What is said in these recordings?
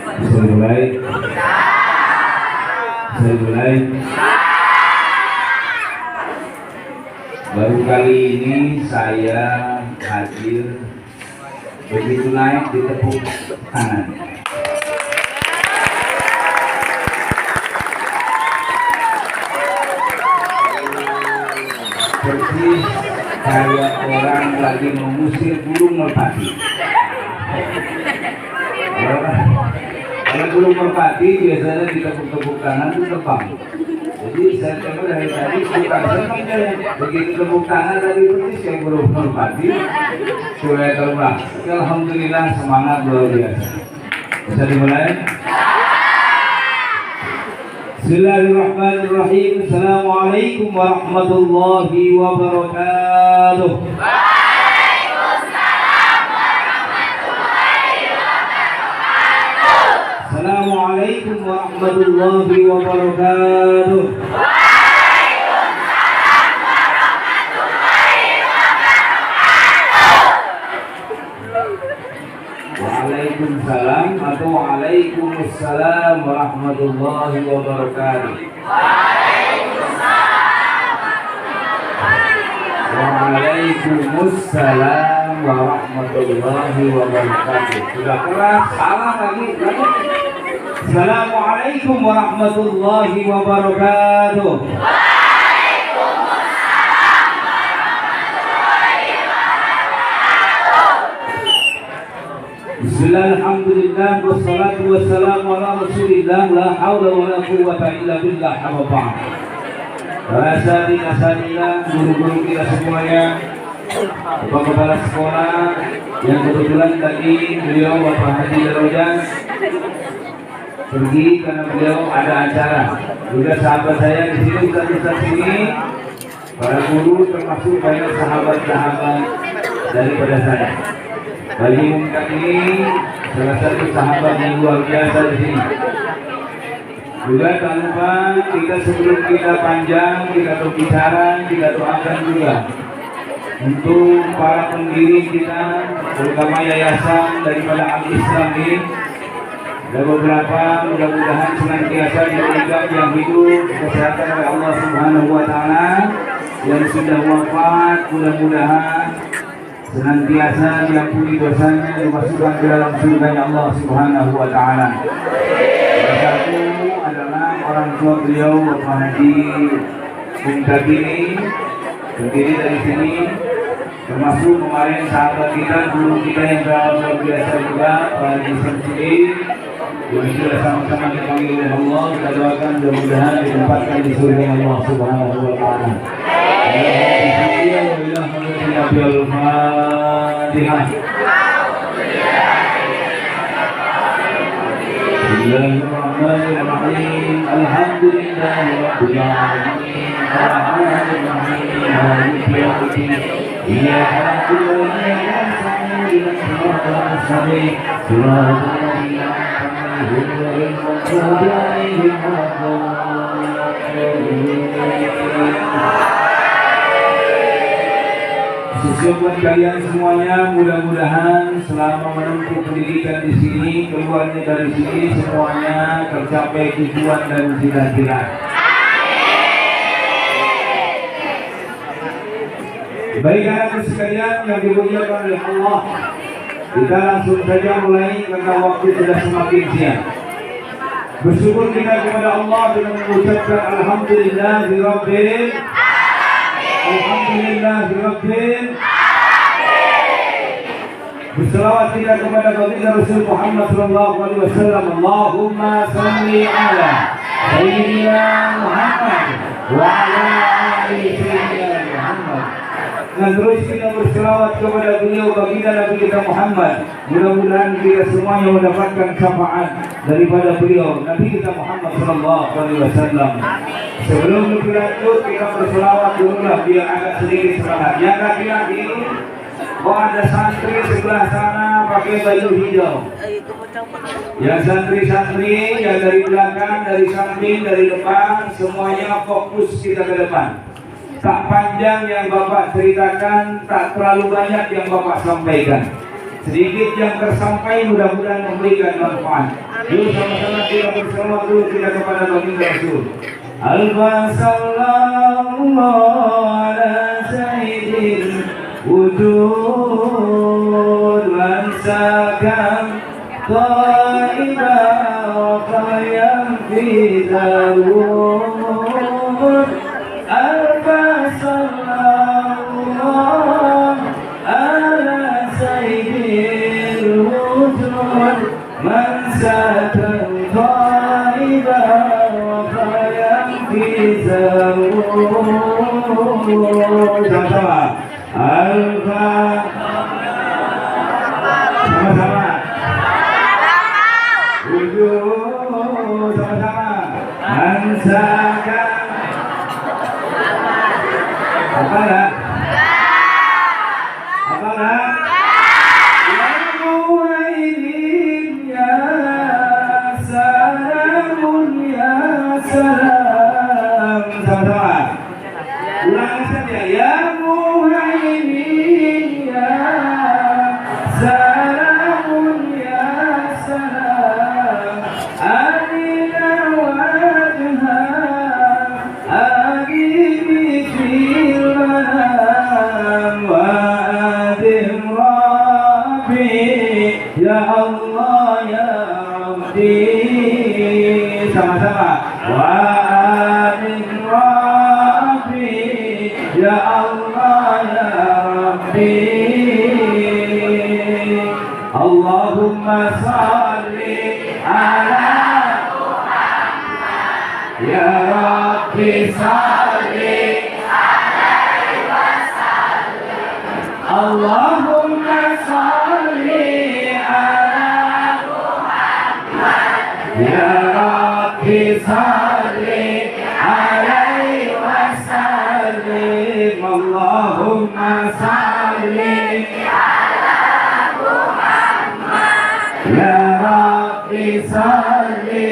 Saya mulai. Saya mulai. Baru kali ini saya hadir begitu naik di tepuk tangan. Persis kayak orang lagi mengusir burung merpati. Kalau burung merpati biasanya ditepuk-tepuk tangan itu terbang. Jadi saya coba dari tadi bukan senang deh. Begitu tepuk tangan tadi persis yang burung merpati sudah terbang. Alhamdulillah semangat luar biasa. Bisa dimulai? Bismillahirrahmanirrahim. Assalamualaikum warahmatullahi wabarakatuh. Waalaikumsalam warahmatullahi wabarakatuh. Assalamualaikum warahmatullahi wabarakatuh. Waalaikumsalam warahmatullahi wabarakatuh. Waalaikumsalam atau Waalaikumsalam warahmatullahi wabarakatuh. Waalaikumsalam warahmatullahi wabarakatuh. Sudah keras, salah lagi. Assalamualaikum warahmatullahi wabarakatuh. Bismillahirrahmanirrahim. Wassalatu wassalamu ala Rasulillah. La haula wala quwwata illa billah. Amma ba'd. Para asatidz, guru-guru kita semuanya, Bapak Kepala Sekolah yang kebetulan tadi beliau Bapak Haji Darojan pergi karena beliau ada acara. Juga sahabat saya di sini, ustaz-ustaz sini, para guru termasuk banyak sahabat-sahabat daripada saya. Bagi Mungkat ini salah satu sahabat yang luar biasa di sini. Juga tak lupa kita sebelum kita panjang, kita berbicara, kita doakan juga untuk para pendiri kita, terutama yayasan daripada Al-Islam ini. Ada beberapa, mudah-mudahan senantiasa diberikan yang hidup kesehatan oleh Allah Subhanahu wa Ta'ala. Yang sudah wafat, mudah-mudahan senantiasa diampuni dosanya, dimasukkan ke dalam surga Allah Subhanahu wa Ta'ala. Salah satu adalah orang tua beliau Bapak Haji Mungkat ini, berdiri dari sini, termasuk kemarin sahabat kita, guru kita yang luar biasa juga, Pak Haji Samsudi, yang sudah sama-sama dipanggil oleh Allah. Kita doakan mudah-mudahan ditempatkan di surga Allah Subhanahu wa Ta'ala. Bismillahirrahmanirrahim. Alhamdulillahirabbil alamin. Arrahmanir rahim. Maliki yaumiddin. Iyyaka na'budu wa iyyaka nasta'in. Ihdinas siratal mustaqim. Shiratal ladzina an'amta 'alaihim ghairil maghdubi 'alaihim waladdallin. Khususnya buat kalian semuanya, mudah-mudahan selama menempuh pendidikan di sini, keluarnya dari sini semuanya tercapai tujuan dan cita-cita. Baik anak sekalian yang dimuliakan oleh Allah, kita langsung saja mulai karena waktu sudah semakin siang. Bersyukur kita kepada Allah dengan mengucapkan Alhamdulillahirabbil Alhamdulillahirabbil. Berselawat kita kepada baginda Rasul Muhammad sallallahu alaihi wasallam. Allahumma shalli ala sayyidina Muhammad wa ala ali sayyidina Muhammad. Dan terus kita berselawat kepada beliau baginda Nabi kita Muhammad. Mudah-mudahan kita semuanya mendapatkan syafaat daripada beliau Nabi kita Muhammad sallallahu alaihi wasallam. Sebelum lebih lanjut kita berselawat dulu lah biar agak sedikit semangat. Yang laki-laki, ada santri sebelah sana pakai baju hijau. Yang santri-santri yang dari belakang, dari samping, dari depan, semuanya fokus kita ke depan. Tak panjang yang Bapak ceritakan, tak terlalu banyak yang Bapak sampaikan. sedikit yang tersampai mudah-mudahan memberikan manfaat. Yuk sama-sama kita berselawat dulu kita kepada baginda Rasul. Sallallahu ala sayyidil wujud man sakam qaiba wa qayam fi darur sallallahu ala sayyidil wujud man sakam qaiba wa qayam fi darur. Sama-sama sama-sama wujud sama-sama mansakan apa ya ya muhaimin ya salamun ya salam sama-sama ulangi saja ya muhaimin ya salamun ya salam alina wajha agimi fil manam wa adim rabbi ya Allah ya Rabbi sama-sama wa adim rabbi ya Allah ya Rabbi Allahumma salli ala Muhammad ya Rabbi salli alaihi wasallam Allahumma salli ala Muhammad ya Rabbi salli alaihi wasallam Allahumma salli ya Rabbi salli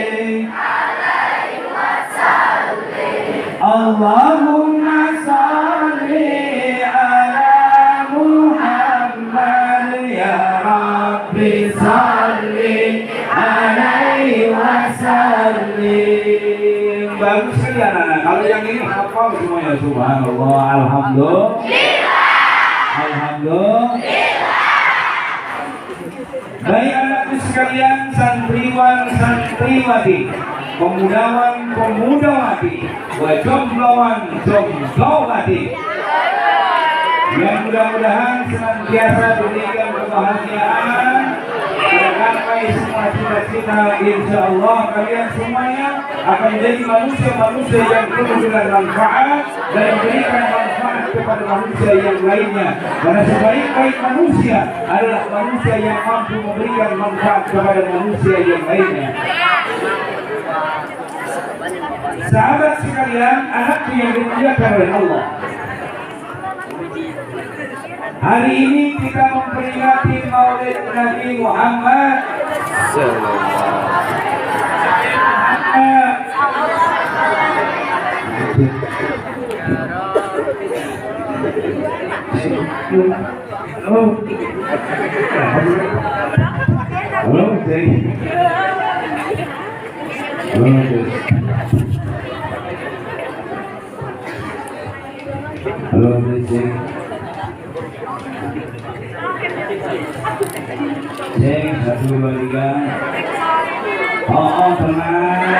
alaihi wasallim Allahumma salli ala Muhammad ya Rabbi salli alaihi wasallim. Bagus sekali anak-anak. Kalau yang ini hafal semuanya. Subhanallah, alhamdulillah. Alhamdulillah. Baik anakku sekalian, santriwan santriwati, pemudawan pemudawati, wa jomblowan jomblowati, yang mudah-mudahan senantiasa diberikan kebahagiaan tercapai semua cita-cita. Insya Allah kalian semuanya akan menjadi manusia-manusia yang penuh dengan manfaat dan memberikan manfaat kepada manusia yang lainnya. Karena sebaik-baik manusia adalah manusia yang mampu memberikan manfaat kepada manusia yang lainnya. Sahabat sekalian, anakku yang dimuliakan oleh Allah, hari ini kita memperingati Maulid Nabi Muhammad satu dua tiga. Oh tenang.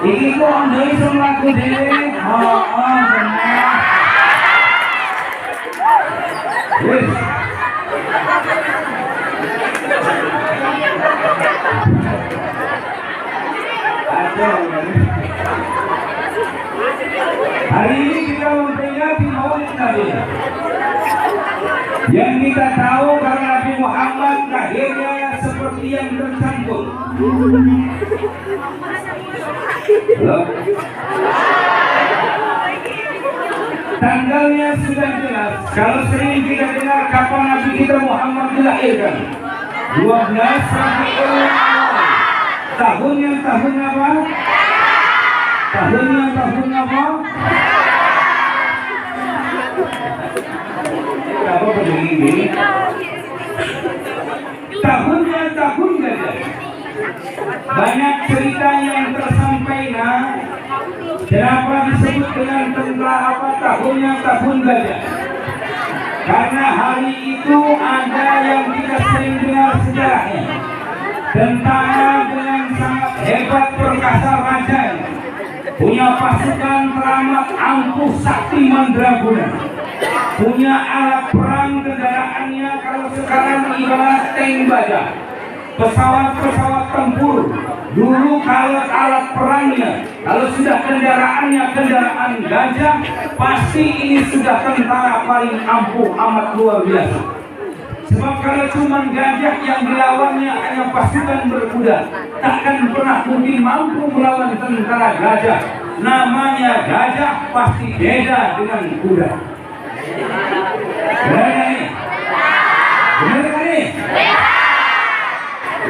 Iki kok ndek iso mlaku dhewe. Benar. Wis. Hari ini kita memperingati Maulid Nabi Yang kita tahu karena Nabi Muhammad lahirnya seperti yang tercantum. Halo? Tanggalnya sudah jelas. Kalau sering kita dengar kapan Nabi kita Muhammad dilahirkan, 12 Rabiul Awal. Tahunnya tahun apa? Tahunnya tahun apa? Apa begini? Tahunnya tahun gajah. Banyak cerita yang tersampaikan. Kenapa disebut dengan tentara apa tahunnya tahun gajah? Karena hari itu ada yang kita sering dengar sejarahnya. Tentara dengan sangat hebat perkasa raja, punya pasukan teramat ampuh sakti mandraguna, punya alat perang kendaraannya kalau sekarang ibarat tank baja, pesawat-pesawat tempur. Dulu kalau alat perangnya, kalau sudah kendaraannya kendaraan gajah, pasti ini sudah tentara paling ampuh amat luar biasa. Sebab kalau cuma gajah yang dilawannya hanya pasukan berkuda, takkan pernah mungkin mampu melawan tentara gajah. Namanya gajah pasti beda dengan kuda. Benar ini? Benar ini?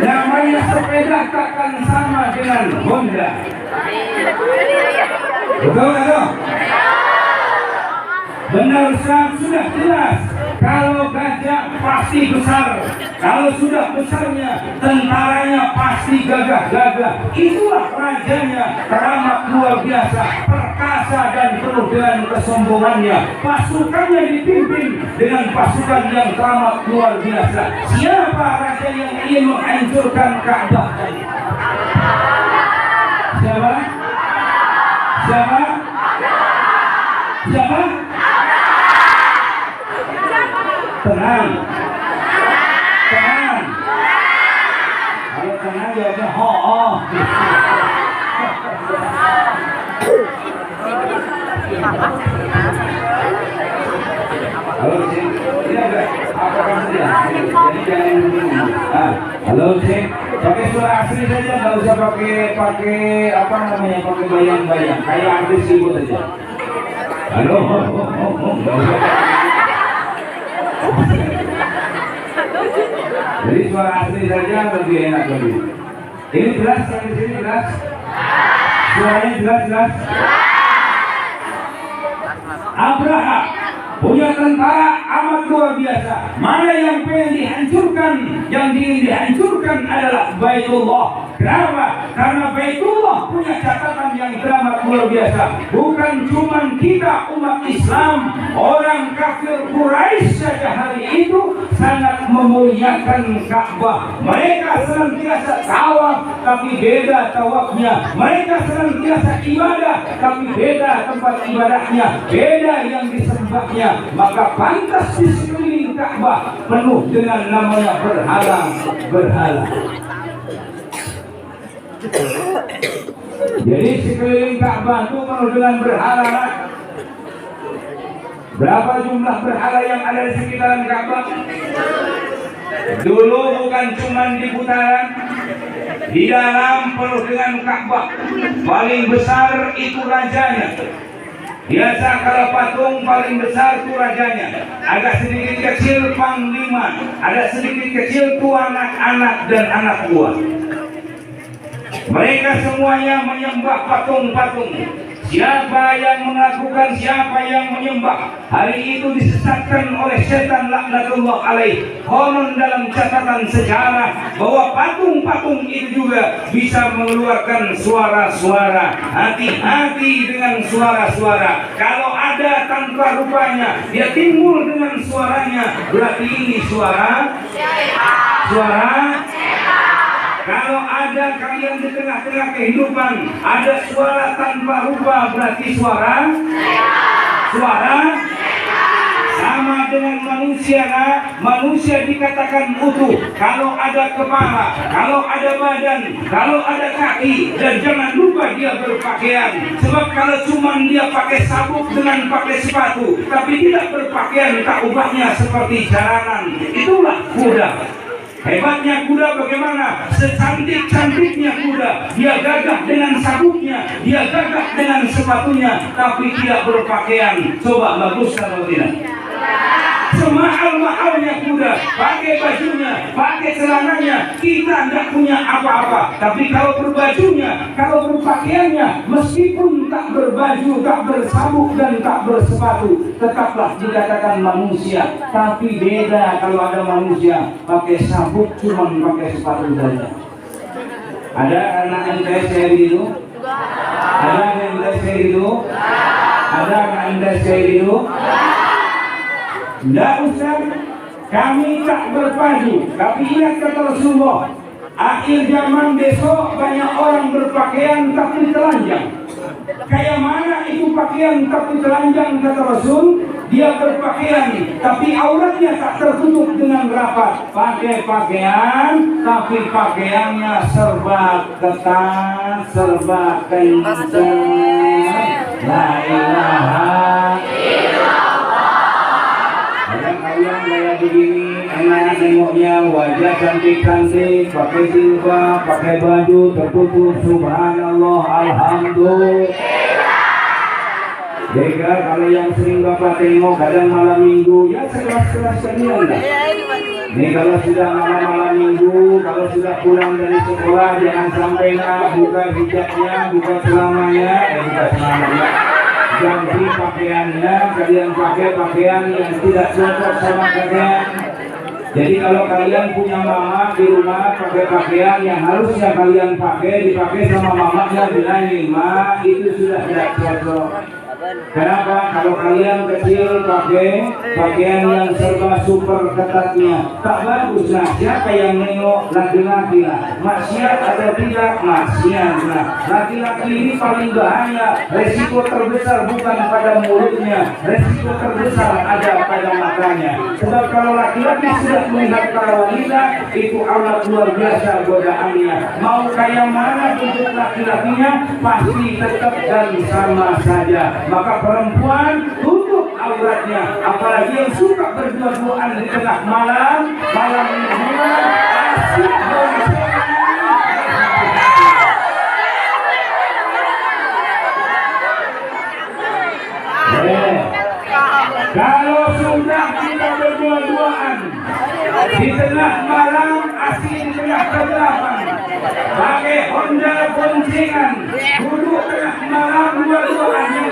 Namanya sepeda takkan sama dengan Honda. Betul atau? Benar Ustaz, sudah jelas. Kalau gajah pasti besar. Kalau sudah besarnya, tentaranya pasti gagah-gagah. Itulah rajanya, teramat luar biasa, perkasa dan penuh dengan kesombongannya. Pasukannya dipimpin dengan pasukan yang teramat luar biasa. Siapa raja yang ingin menghancurkan Ka'bah? Siapa? Siapa? Siapa? Tenang. Tenang. Kalau tenang jawabnya ho. Halo Cik, ini ada apa saja? Jadi jangan halo Cik, pakai suara asli saja, nggak usah pakai apa namanya, pakai bayang-bayang, kayak artis ibu saja. Halo, nggak usah. Jadi suara asli saja lebih enak lebih. Ini jelas yang di sini jelas? Suaranya jelas? Abraha punya tentara amat luar biasa. Mana yang pengen dihancurkan? Yang ingin dihancurkan adalah Baitullah. Kenapa? Karena Baitullah punya catatan yang teramat luar biasa. Bukan cuma kita umat Islam, orang kafir Quraisy saja hari itu sangat memuliakan Ka'bah. Mereka senantiasa tawaf, tapi beda tawafnya. Mereka senantiasa ibadah, tapi beda tempat ibadahnya, beda yang disembahnya. Maka pantas di sekeliling Ka'bah penuh dengan namanya berhala. Jadi sekeliling Ka'bah itu penuh dengan berhala. Berapa jumlah berhala yang ada di sekitaran Ka'bah? Dulu bukan cuma di putaran, di dalam penuh dengan Ka'bah. Paling besar itu rajanya. Biasa kalau patung paling besar itu rajanya. Agak sedikit kecil panglima, ada sedikit kecil itu anak-anak dan anak buah. Mereka semuanya menyembah patung-patung. Siapa yang melakukan, siapa yang menyembah, hari itu disesatkan oleh setan laknatullah alaih. Konon dalam catatan sejarah bahwa patung-patung itu juga bisa mengeluarkan suara-suara. Hati-hati dengan suara-suara. Kalau ada tanpa rupanya, dia timbul dengan suaranya, berarti ini suara. Kalau ada kalian di tengah-tengah kehidupan, ada suara tanpa rupa, berarti suara sama dengan manusia, nak. manusia dikatakan utuh kalau ada kepala, kalau ada badan, kalau ada kaki, dan jangan lupa dia berpakaian. Sebab kalau cuma dia pakai sabuk dengan pakai sepatu tapi tidak berpakaian, tak ubahnya seperti jalanan. Itulah kuda. Hebatnya kuda bagaimana? Secantik-cantiknya kuda, dia gagah dengan sabuknya, dia gagah dengan sepatunya, tapi tidak berpakaian. Coba bagus atau tidak? Semahal-mahalnya kuda, pakai bajunya, pakai celananya, kita tidak punya apa-apa. Tapi kalau berbajunya, kalau berpakaiannya, meskipun tak berbaju, tak bersabuk dan tak bersepatu, tetaplah dikatakan manusia. Tapi beda kalau ada manusia pakai sabuk, cuma pakai sepatu saja. Ada anak MTS kayak gitu? Ada anak MTS kayak gitu? Ada anak MTS kayak gitu? Tidak usah, kami tak berbaju. Tapi ingat kata Rasulullah, akhir zaman besok banyak orang berpakaian tapi telanjang. Kayak mana itu pakaian tapi telanjang kata Rasul? Dia berpakaian tapi auratnya tak tertutup dengan rapat. Pakai pakaian tapi pakaiannya serba ketat, serba kencang. La ilaha illallah. Kadang-kadang kayak begini, enak nengoknya, wajah cantik-cantik, pakai jilbab, pakai baju tertutup, subhanallah, alhamdulillah. Jika kalau yang sering Bapak tengok kadang malam minggu, ya sekelas-kelas kalian lah. Ini kalau sudah malam minggu, kalau sudah pulang dari sekolah, jangan sampai buka hijabnya, buka celananya, buka celananya. Ganti pakaiannya, kalian pakai pakaian yang tidak cocok sama kalian. Jadi kalau kalian punya mama di rumah pakai pakaian yang harusnya kalian pakai, dipakai sama mamanya, bilangin, ma itu sudah tidak cocok. Kenapa? Kalau kalian kecil pakai pakaian yang serba super ketatnya, tak bagus. Nah, siapa yang nengok laki-laki lah? Maksiat atau tidak? Maksiat. Nah, laki-laki ini paling bahaya. Resiko terbesar bukan pada mulutnya, resiko terbesar ada pada matanya. Sebab kalau laki-laki sudah melihat para wanita, itu aurat luar biasa godaannya. Mau kayak mana bentuk laki-lakinya, pasti tetap dan sama saja. Maka perempuan tutup auratnya, apalagi yang suka berdua-duaan di tengah malam mingguan, asik kalau sudah kita berdua-duaan di tengah malam, asik di tengah kegelapan, pakai Honda boncengan, duduk tengah malam dua-duaan, yang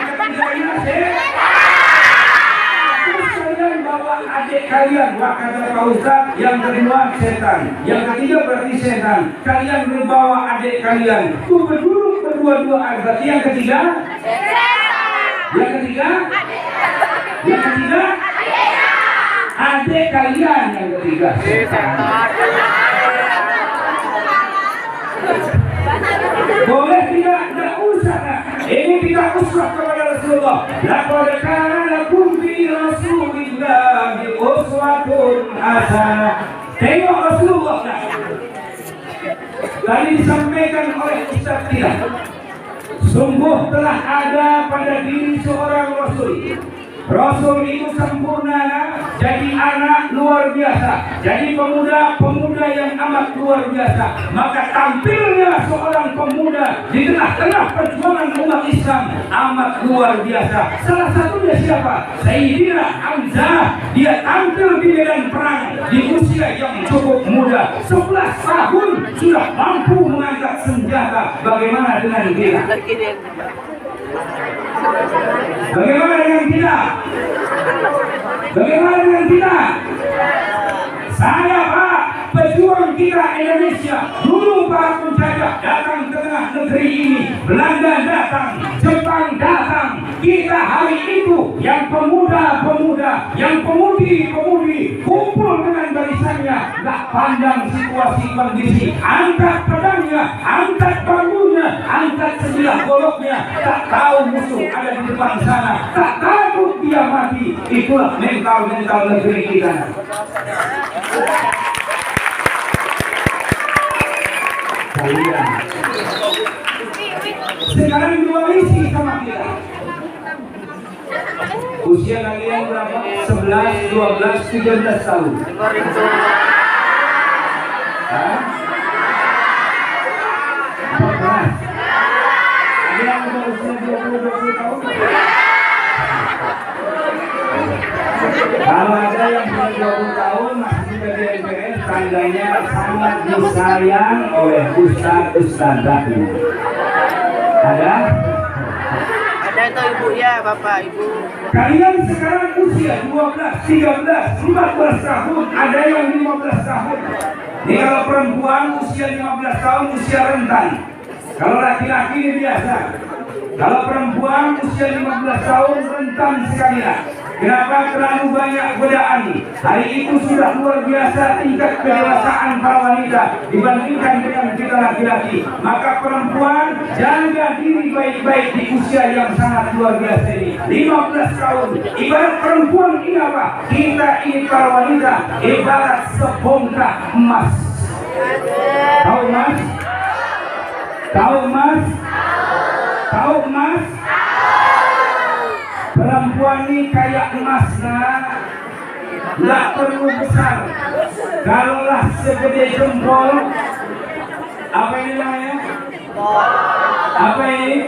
ketiganya sih, terus kalian bawa adik kalian, kata Pak Ustaz, yang kedua setan, yang ketiga berarti setan. Kalian berbawa adik kalian, tuh berduduk berdua-duaan, berarti yang ketiga yang ketiga adik kalian, yang ketiga boleh tidak? Tidak usah. Ini tidak usah kepada Rasulullah. Laqad kana lakum fi Rasulillahi uswatun hasanah. Tengok Rasulullah. Tadi disampaikan oleh Ustaz tidak. Sungguh telah ada pada diri seorang Rasul. Rasul itu sempurna, jadi anak luar biasa, jadi pemuda yang amat luar biasa. Maka tampilnya seorang pemuda di tengah-tengah perjuangan umat Islam amat luar biasa. Salah satunya siapa? Sayyidina Hamzah. Dia tampil di medan perang di usia yang cukup muda, 11 tahun sudah mampu mengangkat senjata. Bagaimana dengan kita? Bagaimana dengan kita? Bagaimana dengan kita? Saya Pak, pejuang kita Indonesia. Dulu para penjajah datang ke tengah negeri ini, Belanda datang, Jepang datang. Kita hari itu yang pemuda-pemuda, yang pemudi-pemudi kumpul dengan barisannya, nggak pandang situasi kondisi, angkat pedangnya, angkat bambunya, angkat sebilah goloknya. Tak tahu musuh ada di depan sana, tak takut dia mati. Itulah mental negeri kita. Kalian sekarang diwarisi sama kita. Usia kalian berapa? 11, 12, 13 tahun. Hah? 14. Ada yang udah usia 20 tahun? Kalau ada yang sudah 20 tahun masih juga di MPR, tandanya sangat disayang oleh ustaz-ustazah ini. Ada? Ada itu ibu ya, bapak, ibu. Kalian sekarang usia 12, 13, 14 tahun, ada yang 15 tahun. Ini kalau perempuan usia 15 tahun usia rentan. Kalau laki-laki ini biasa. Kalau perempuan usia 15 tahun rentan sekali lah. Kenapa? Terlalu banyak godaan. Hari itu sudah luar biasa tingkat kedewasaan para wanita dibandingkan dengan kita laki-laki. Maka perempuan jaga diri baik-baik di usia yang sangat luar biasa ini. 15 tahun. Ibarat perempuan ini apa? Kita ini para wanita ibarat sebongkah emas. Tahu emas? Tahu emas? Tahu emas? Perempuan ini kayak emas, nah, nggak perlu besar. Kalaulah segede jempol, apa ini namanya? Apa ini?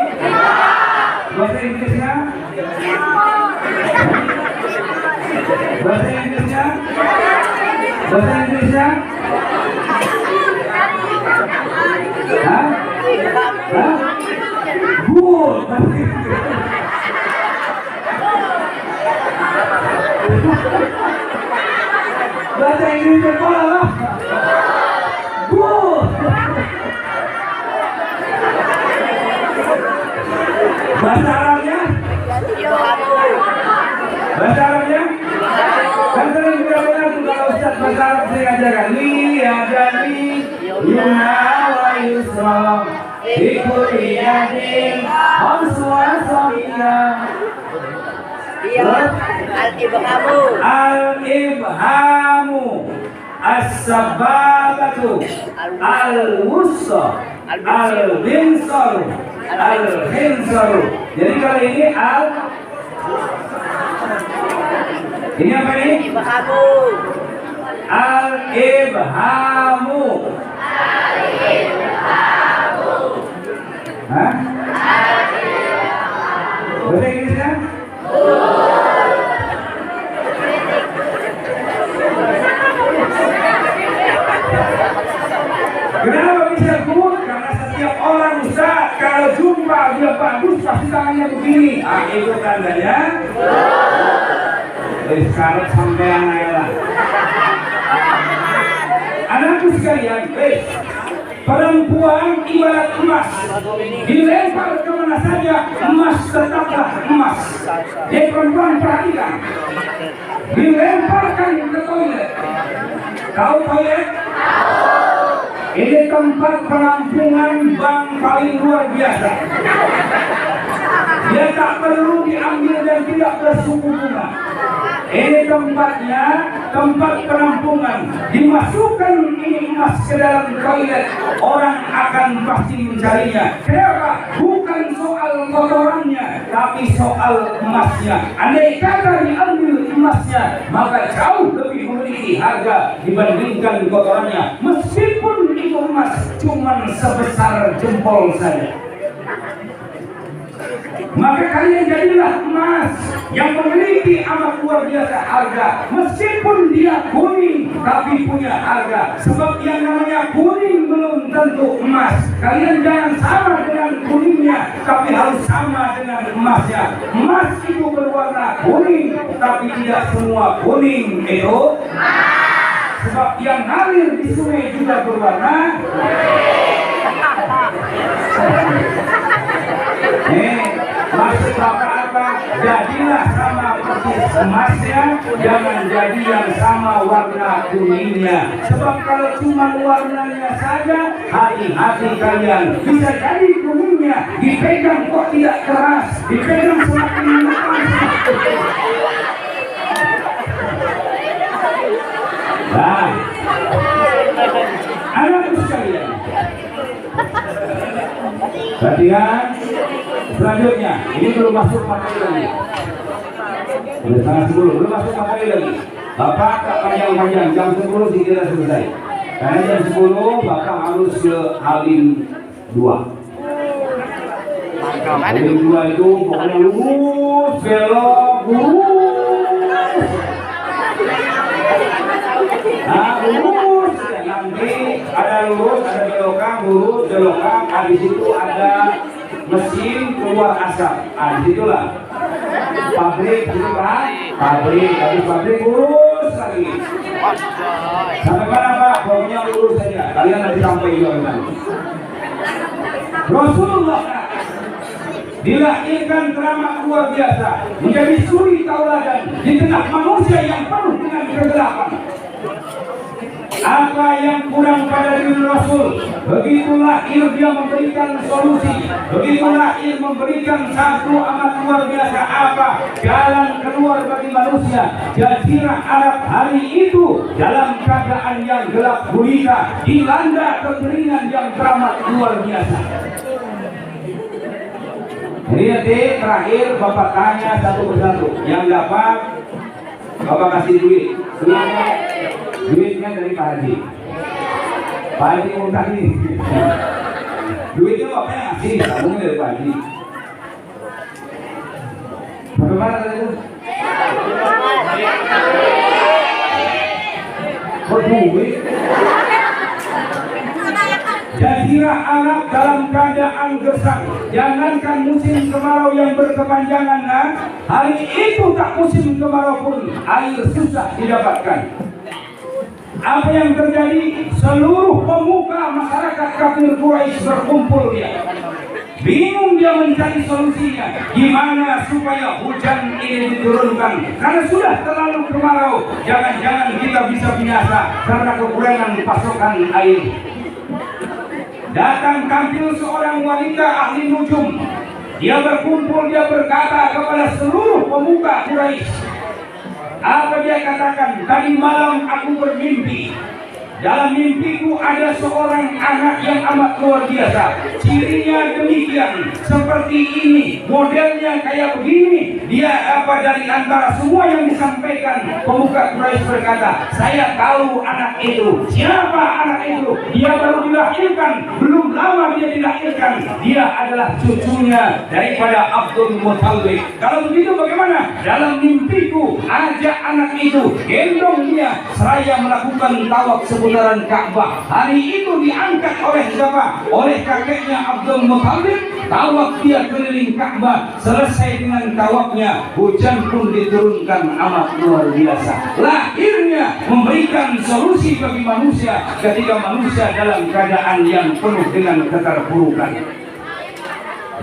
Bahasa Inggrisnya? Bahasa Inggrisnya? Bahasa Inggrisnya? Hah? Hah? Good. Bahasa Inggris sekolah lah. Bahasa Arabnya? Bahasa Arabnya? Kan sering kita bilang tuh kalau Ustaz bahasa Arab saya ajarkan. Liyadani yumna wa yusra bikulli yadin hamswa sahiyah. Al-ibhamu as-sababatu al-wusta al-binsaru al-hinsaru. Jadi kalau ini ini apa ini? Al-ibhamu. Hah? Bahasa Inggrisnya? Kenapa bisa good? Karena setiap orang Ustaz kalau jumpa dia bagus pasti tangannya begini. Ah, itu tandanya. Sekarang sampai anak. Anakku sekalian, perempuan ibarat emas, dilempar kemana saja emas tetaplah emas. Jadi perempuan perhatikan, dilemparkan ke toilet. Tahu toilet? Ini tempat penampungan bank paling luar biasa. Dia tak perlu diambil dan tidak bersuku bunga. Ini tempatnya, tempat penampungan. Dimasukkan ini emas ke dalam toilet, orang akan pasti mencarinya. Kenapa? Bukan soal kotorannya, tapi soal emasnya. Andai kata diambil emasnya, maka jauh lebih memiliki harga dibandingkan kotorannya. Meskipun itu emas cuma sebesar jempol saja. Maka kalian jadilah emas yang memiliki amat luar biasa harga. Meskipun dia kuning tapi punya harga. Sebab yang namanya kuning belum tentu emas. Kalian jangan sama dengan kuningnya, tapi harus sama dengan emasnya. Emas itu berwarna kuning, tapi tidak semua kuning itu emas. Sebab yang ngalir di sungai juga berwarna kuning. Maksud bapak apa? apa? Jadilah sama persis emasnya, jangan jadi yang sama warna kuningnya. Sebab kalau cuma warnanya saja, hati-hati kalian, bisa jadi kuningnya dipegang kok tidak keras, dipegang semakin lemas. Nah, anakku sekalian, perhatian. Selanjutnya, ini belum masuk materi lagi. Udah setengah 10, belum masuk materi lagi. Bapak tak panjang-panjang, jam 10 dikira selesai. Karena jam 10 Bapak harus ke Halim 2. Halim 2 itu pokoknya lurus, belok, lurus. Nah, lurus. Nanti ada lurus, ada belokan, lurus, belokan. Habis itu ada mesin keluar asap. Disitulah pabrik, gitu kan? Pabrik, habis pabrik lurus lagi. Sampai mana Pak? Pokoknya lurus saja. Kalian nanti sampai juga kan? Rasulullah dilahirkan teramat luar biasa, menjadi suri tauladan di tengah manusia yang penuh dengan kegelapan. Apa yang kurang pada diri Rasul, begitu lahir dia memberikan solusi, begitu lahir memberikan satu amat luar biasa. Apa? Jalan keluar bagi manusia. Jazirah Arab hari itu dalam keadaan yang gelap gulita, dilanda kekeringan yang teramat luar biasa. Jadi nanti terakhir Bapak tanya satu persatu, yang dapat Bapak kasih duit. Duitnya dari Pak Haji. Pak Haji ngutang ini. Duitnya Bapak yang ngasih, tabungnya dari Pak Haji. Bagaimana tadi itu? Kok duit? Jazirah Arab dalam keadaan gersang. Jangankan musim kemarau yang berkepanjangan, nah, hari itu tak musim kemarau pun air susah didapatkan. Apa yang terjadi? Seluruh pemuka masyarakat kafir Quraisy berkumpul dia. Bingung dia mencari solusinya. Gimana supaya hujan ini diturunkan? Karena sudah terlalu kemarau. Jangan-jangan kita bisa binasa karena kekurangan pasokan air. Datang tampil seorang wanita ahli nujum. Dia berkumpul, dia berkata kepada seluruh pemuka Quraisy. Apa dia katakan? Tadi malam aku bermimpi. Dalam mimpiku ada seorang anak yang amat luar biasa. Cirinya demikian, seperti ini, modelnya kayak begini. Dia apa dari antara semua yang disampaikan, pemuka Quraisy berkata, saya tahu anak itu. Siapa anak itu? Dia baru dilahirkan, belum lama dia dilahirkan. Dia adalah cucunya daripada Abdul Muttalib. Kalau begitu bagaimana? Dalam mimpiku ajak anak itu, gendong dia, seraya melakukan tawaf seputaran Ka'bah. Hari itu diangkat oleh siapa? Oleh kakeknya Abdul Muttalib. Tawaf dia keliling Ka'bah. Selesai dengan tawafnya, hujan pun diturunkan amat luar biasa. Lahirnya memberikan solusi bagi manusia ketika manusia dalam keadaan yang penuh dengan keterpurukan.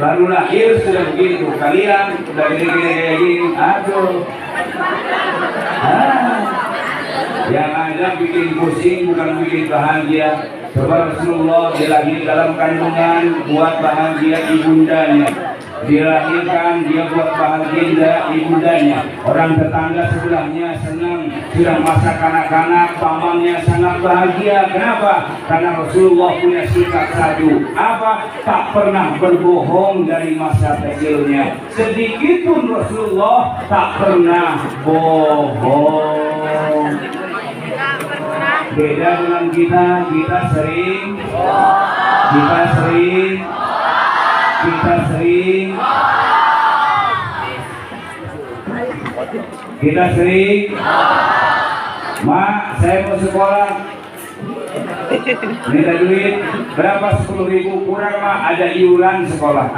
Baru lahir sudah begitu. Kalian sudah gini-gini kayak gini. Aduh. Yang ada bikin pusing bukan bikin bahagia. Coba Rasulullah dilahir dalam kandungan buat bahagia ibundanya. Dilahirkan dia buat bahagia ibundanya. Orang tetangga sebelahnya senang, sudah masa kanak-kanak, pamannya sangat bahagia. Kenapa? Karena Rasulullah punya sikap satu. Apa? Tak pernah berbohong dari masa kecilnya. Sedikitpun Rasulullah tak pernah bohong. Beda dengan kita sering Mak, saya mau sekolah, minta duit berapa? 10.000 kurang Mak, ada iuran sekolah.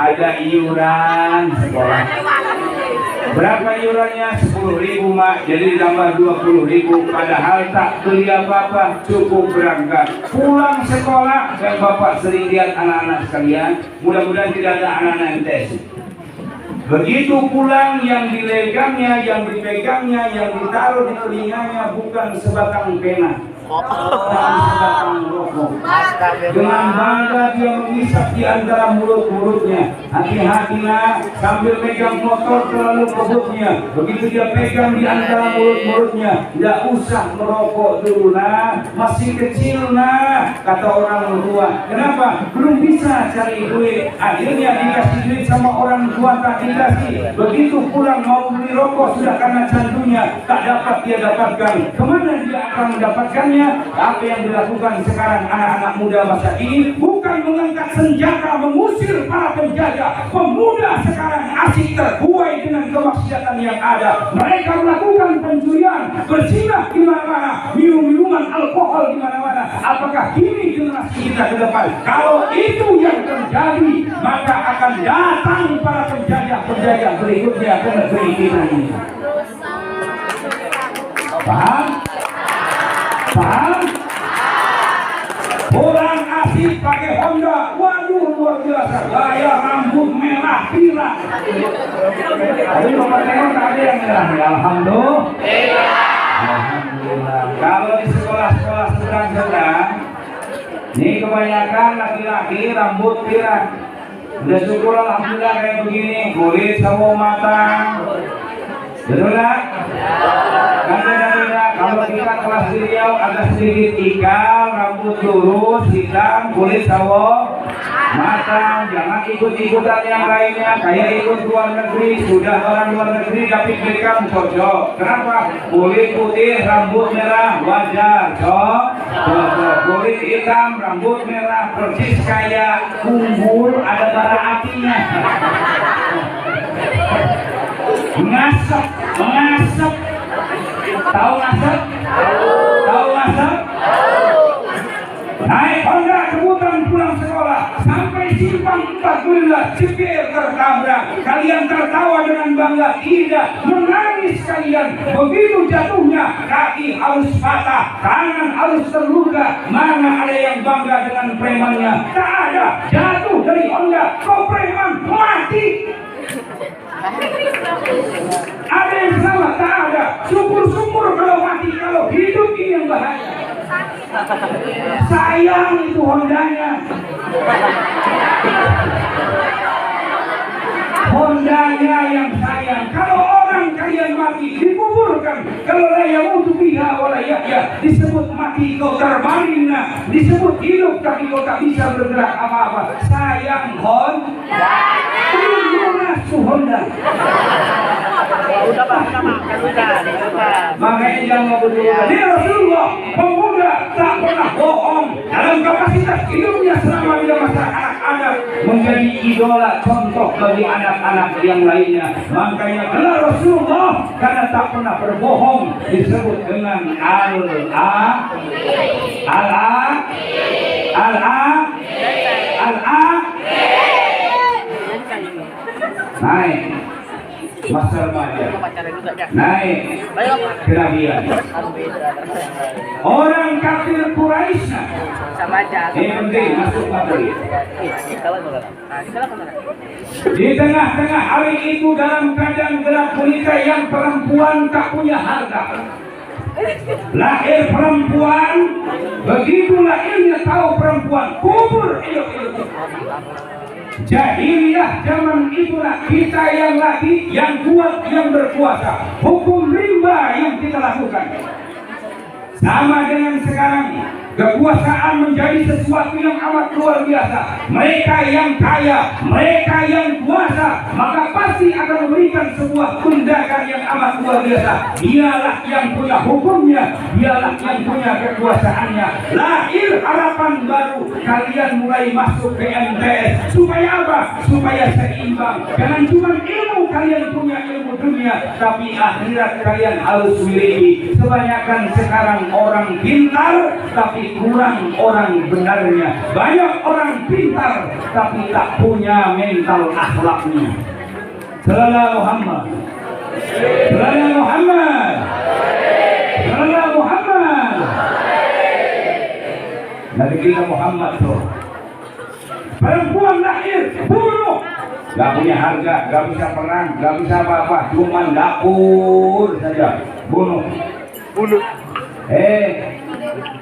Berapa iurannya? 10.000 Mak, jadi ditambah 20.000. Padahal tak beli apa-apa, cukup berangkat. Pulang sekolah, dan Bapak sering lihat anak-anak sekalian, mudah-mudahan tidak ada anak-anak yang tes. Begitu pulang yang dilegangnya, yang dipegangnya, yang ditaruh di telinganya bukan sebatang pena, bukan sebatang rokok. Dengan bangga dia mengisap di antara mulut-mulutnya. Hati-hati nak, sambil pegang motor terlalu kebutnya. Begitu dia pegang di antara mulut-mulutnya, tidak usah merokok dulu nak, masih kecil nak, kata orang tua. Kenapa? Belum bisa cari duit. Akhirnya dikasih duit sama orang tua, tak dikasih. Begitu pulang mau beli rokok sudah karena candunya tak dapat dia dapatkan. Kemana dia akan mendapatkannya? Apa yang dilakukan sekarang anak-anak muda masa ini bukan mengangkat senjata mengusir para penjajah. Pemuda sekarang asik terbuai dengan kemaksiatan yang ada. Mereka melakukan pencurian, berzina di mana-mana, minum-minuman alkohol di mana-mana. Apakah ini generasi kita ke depan? Kalau itu yang terjadi, maka akan datang para penjajah-penjajah berikutnya ke negeri kita ini. Paham? Paham? Orang asik pakai Honda, waduh luar biasa, gaya rambut merah pirang. Tapi nomor tengok tak ada yang merah. Alhamdulillah. Alhamdulillah. Kalau di sekolah-sekolah sedang-sedang, ini kebanyakan laki-laki rambut pirang. Udah syukur alhamdulillah kayak begini, kulit sawo matang. Betul tak? Kadang-kadang kalau kita kelas di Riau agak sedikit ikal, rambut lurus, hitam, kulit sawo matang. Jangan ikut-ikutan yang lainnya, kayak ikut luar negeri. Sudah orang luar negeri tapi Beckham cocok. Kenapa? Kulit putih, rambut merah, wajar cocok. Kulit hitam, rambut merah, persis kayak kumbul ada bara apinya. Ngasep, mengasep. Tahu ngasep? Tahu ngasep? Naik Honda kebutan pulang sekolah sampai simpang 14 cepil tertabrak. Kalian tertawa dengan bangga? Tidak, menangis kalian. Begitu jatuhnya kaki harus patah, tangan harus terluka. Mana ada yang bangga dengan premannya? Tak ada. Jatuh dari Honda, kau preman, mati. Ada yang salah? Tak ada. Syukur-syukur kalau mati, kalau hidup ini yang bahaya. Sayang itu Hondanya. Hondanya yang sayang. Kalau orang kalian mati dikuburkan. Kalau la yamutu biha wa la yahya, disebut mati kau terbaring. Disebut hidup tapi kau tak bisa bergerak apa-apa. Sayang Honda. Honda. Udah makan udah. Makanya jangan berdua. Dia Rasulullah, pemuda tak pernah bohong dalam kapasitas hidupnya selama dia masa anak-anak, menjadi idola contoh bagi anak-anak yang lainnya. Makanya gelar Rasulullah karena tak pernah berbohong disebut dengan Al-A. Naik masa remaja, naik kenabian. Orang kafir Quraisy Sama aja. penting masuk materi. Di tengah-tengah hari itu dalam keadaan gelap gulita yang perempuan tak punya harga. Lahir perempuan, begitu lahirnya tahu perempuan kubur hidup-hidup. Jahiliyah zaman itulah kita yang lagi, yang kuat, yang berkuasa. Hukum rimba yang kita lakukan. Sama dengan sekarang, kekuasaan menjadi sesuatu yang amat luar biasa. Mereka yang kaya, mereka yang kuasa, maka pasti akan memberikan sebuah tindakan yang amat luar biasa. Dialah yang punya hukumnya, dialah yang punya kekuasaannya. Lahir harapan baru, kalian mulai masuk ke MTS. Supaya apa? Supaya seimbang. Jangan cuma ilmu kalian punya ilmu dunia, tapi akhirat kalian harus miliki. Kebanyakan sekarang orang pintar, tapi kurang orang benarnya. Banyak orang pintar tapi tak punya mental akhlaknya. Sallallahu Muhammad. Sallallahu Muhammad. Sallallahu Muhammad. Nabi kita Muhammad tuh. Perempuan lahir bunuh. Gak punya harga, gak bisa perang, gak bisa apa-apa, cuma dapur saja, bunuh.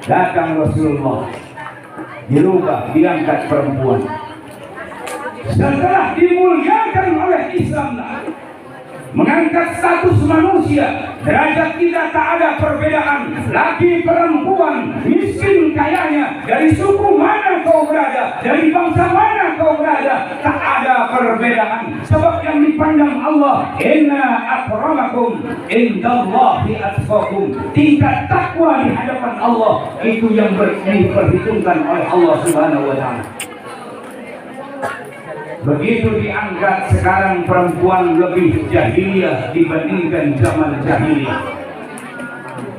Datang Rasulullah, dirubah, diangkat perempuan. Setelah dimuliakan oleh Islam, mengangkat status manusia, derajat kita tak ada perbedaan, laki perempuan, miskin kayanya, dari suku mana kau berada, dari bangsa mana kau berada, tak ada perbedaan. Sebab yang dipandang Allah, inna akramakum indallahi atqakum, tingkat takwa di hadapan Allah itu yang diperhitungkan oleh Allah Subhanahu wa taala. Begitu diangkat, sekarang perempuan lebih jahiliyah dibandingkan zaman jahiliyah.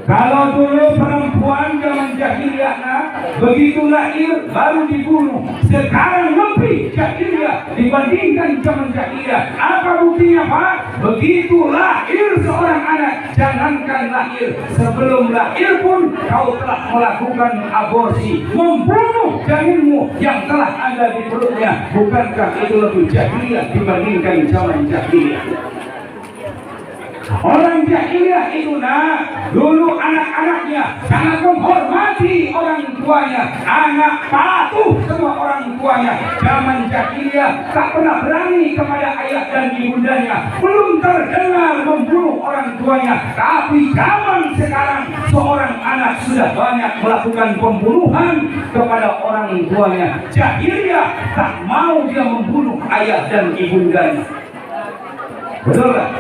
Kalau dulu perempuan zaman jahiliyah begitu lahir baru dibunuh, sekarang lebih jahiliyah dibandingkan zaman jahiliyah. Apa buktinya Pak? Begitu lahir seorang anak, jangankan lahir, sebelum lahir pun kau telah melakukan aborsi, membunuh janinmu yang telah ada di perutnya. Bukankah itu lebih jahiliyah dibandingkan zaman jahiliyah? Orang jahiliyah itu dulu anak-anaknya sangat menghormati orang tuanya, anak patuh sama orang tuanya. Zaman jahiliyah tak pernah berani kepada ayah dan ibundanya, belum terdengar membunuh orang tuanya. Tapi zaman sekarang seorang anak sudah banyak melakukan pembunuhan kepada orang tuanya. Jahiliyah tak mau dia membunuh ayah dan ibundanya. Betul tak?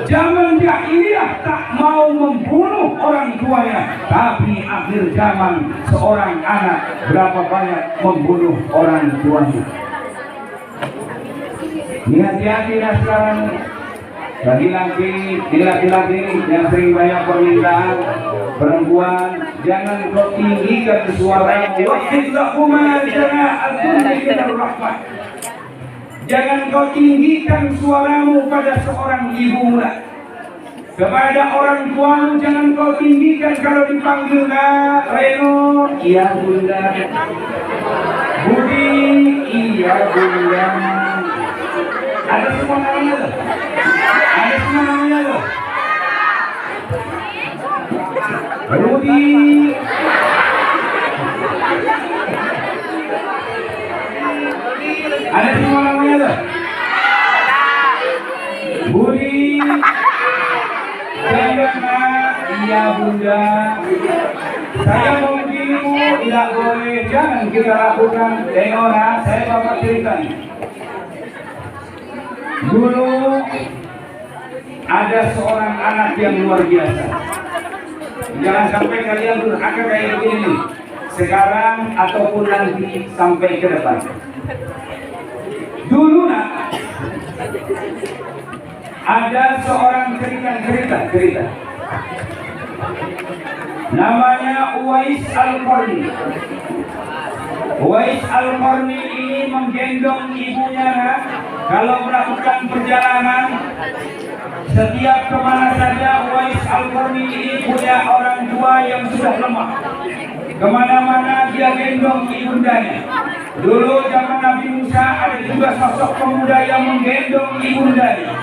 Zaman jahiliyah tak mau membunuh orang tuanya, tapi akhir zaman seorang anak berapa banyak membunuh orang tuanya. Ini hati-hati sekarang. Laki-laki yang sering banyak permintaan, perempuan jangan kau tinggikan suara. Jangan kau tinggikan suaramu pada seorang ibu. Kepada orang tuamu jangan kau tinggikan. Kalau dipanggil Reno, iya bunda. Budi, iya bunda. Ada semua namanya loh. Ada semua namanya loh. Budi. Ada semua namanya loh. Budi, iya bunda. Saya mau beginimu, tidak boleh, jangan kita lakukan. Tengok saya bapak cerita. Dulu ada seorang anak yang luar biasa. Jangan sampai kalian durhaka kayak begini sekarang ataupun nanti sampai ke depan. Dulu ada seorang cerita namanya Uwais Al-Qarni. Uwais Al-Qarni ini menggendong ibunya kalau melakukan perjalanan. Setiap kemana saja Uwais Al-Qarni ini punya orang tua yang sudah lemah. Kemana-mana dia gendong ibundanya. Dulu zaman Nabi Musa ada juga sosok pemuda yang menggendong ibundanya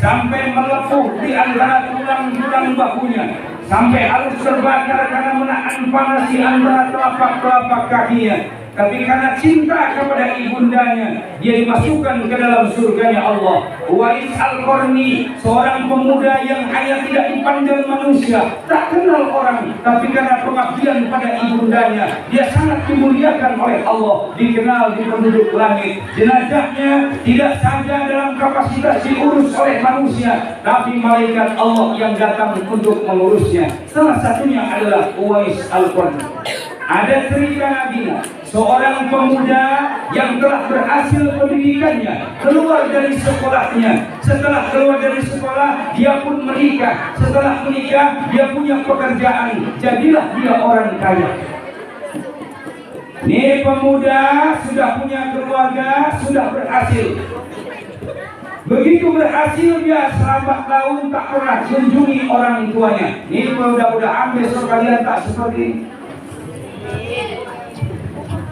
sampai melepuh di antara tulang-tulang bahunya, sampai harus terbakar karena menahan panas di antara telapak kakinya. Tapi karena cinta kepada ibundanya, dia dimasukkan ke dalam surganya Allah. Uwais Al-Qarni, seorang pemuda yang hanya tidak dipandang manusia, tak kenal orang, tapi karena pengabdian pada ibundanya, dia sangat dimuliakan oleh Allah, dikenal di penduduk langit. Jenazahnya tidak saja dalam kapasitas diurus oleh manusia, tapi malaikat Allah yang datang untuk mengurusnya. Salah satunya adalah Uwais Al-Qarni. Ada cerita Nabi, seorang pemuda yang telah berhasil pendidikannya, keluar dari sekolahnya. Setelah keluar dari sekolah, dia pun menikah. Setelah menikah, dia punya pekerjaan. Jadilah dia orang kaya. Ini pemuda sudah punya keluarga, sudah berhasil. Begitu berhasil dia selambat tahun tak pernah kunjungi orang tuanya. Ini mudah-mudahan besok kalian tak seperti ini.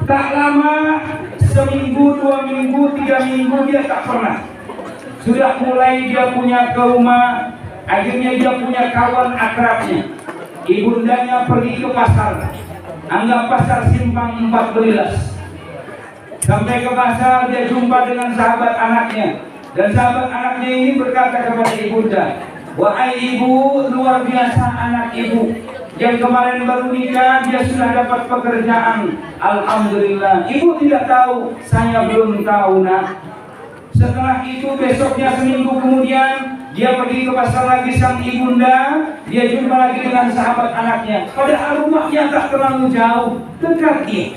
Tak lama seminggu, 2 minggu, 3 minggu dia tak pernah. Sudah mulai dia punya ke rumah, akhirnya dia punya kawan akrabnya. Ibundanya pergi ke pasar, anggap pasar Simpang 14. Sampai ke pasar dia jumpa dengan sahabat anaknya, dan sahabat anaknya ini berkata kepada ibunda, "Wahai ibu, luar biasa anak ibu. Yang kemarin baru nikah, dia sudah dapat pekerjaan. Alhamdulillah." Ibu tidak tahu, saya belum tahu nak. Setelah itu besoknya seminggu kemudian dia pergi ke pasar lagi sang ibunda, dia jumpa lagi dengan sahabat anaknya. Padahal rumahnya tak terlalu jauh, dekat dia.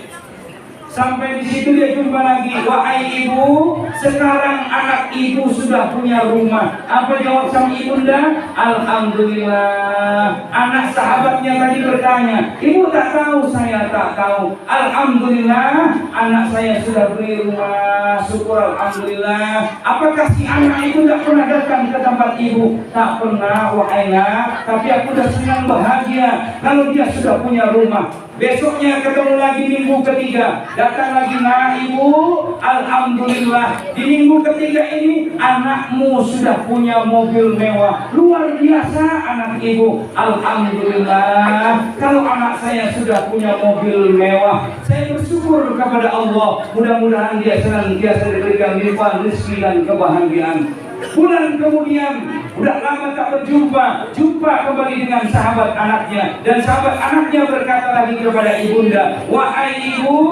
Sampai di situ dia jumpa lagi, "Wahai ibu, sekarang anak ibu sudah punya rumah." Apa jawab sang ibunda? "Alhamdulillah." Anak sahabatnya tadi bertanya, "Ibu tak tahu?" "Saya tak tahu." "Alhamdulillah, anak saya sudah beli rumah." "Syukur alhamdulillah." Apakah si anak itu tak pernah datang ke tempat ibu? "Tak pernah wahai nak, tapi aku sudah senang bahagia kalau dia sudah punya rumah." Besoknya ketemu lagi minggu ketiga, datang lagi, "Nah ibu, alhamdulillah di minggu ketiga ini anakmu sudah punya mobil mewah." "Luar biasa anak ibu." "Alhamdulillah kalau anak saya sudah punya mobil mewah, saya bersyukur kepada Allah. Mudah-mudahan dia senantiasa diberikan limpahan rezeki dan kebahagiaan." Bulan kemudian, udah lama tak berjumpa, jumpa kembali dengan sahabat anaknya, dan sahabat anaknya berkata lagi kepada ibunda, "Wahai ibu,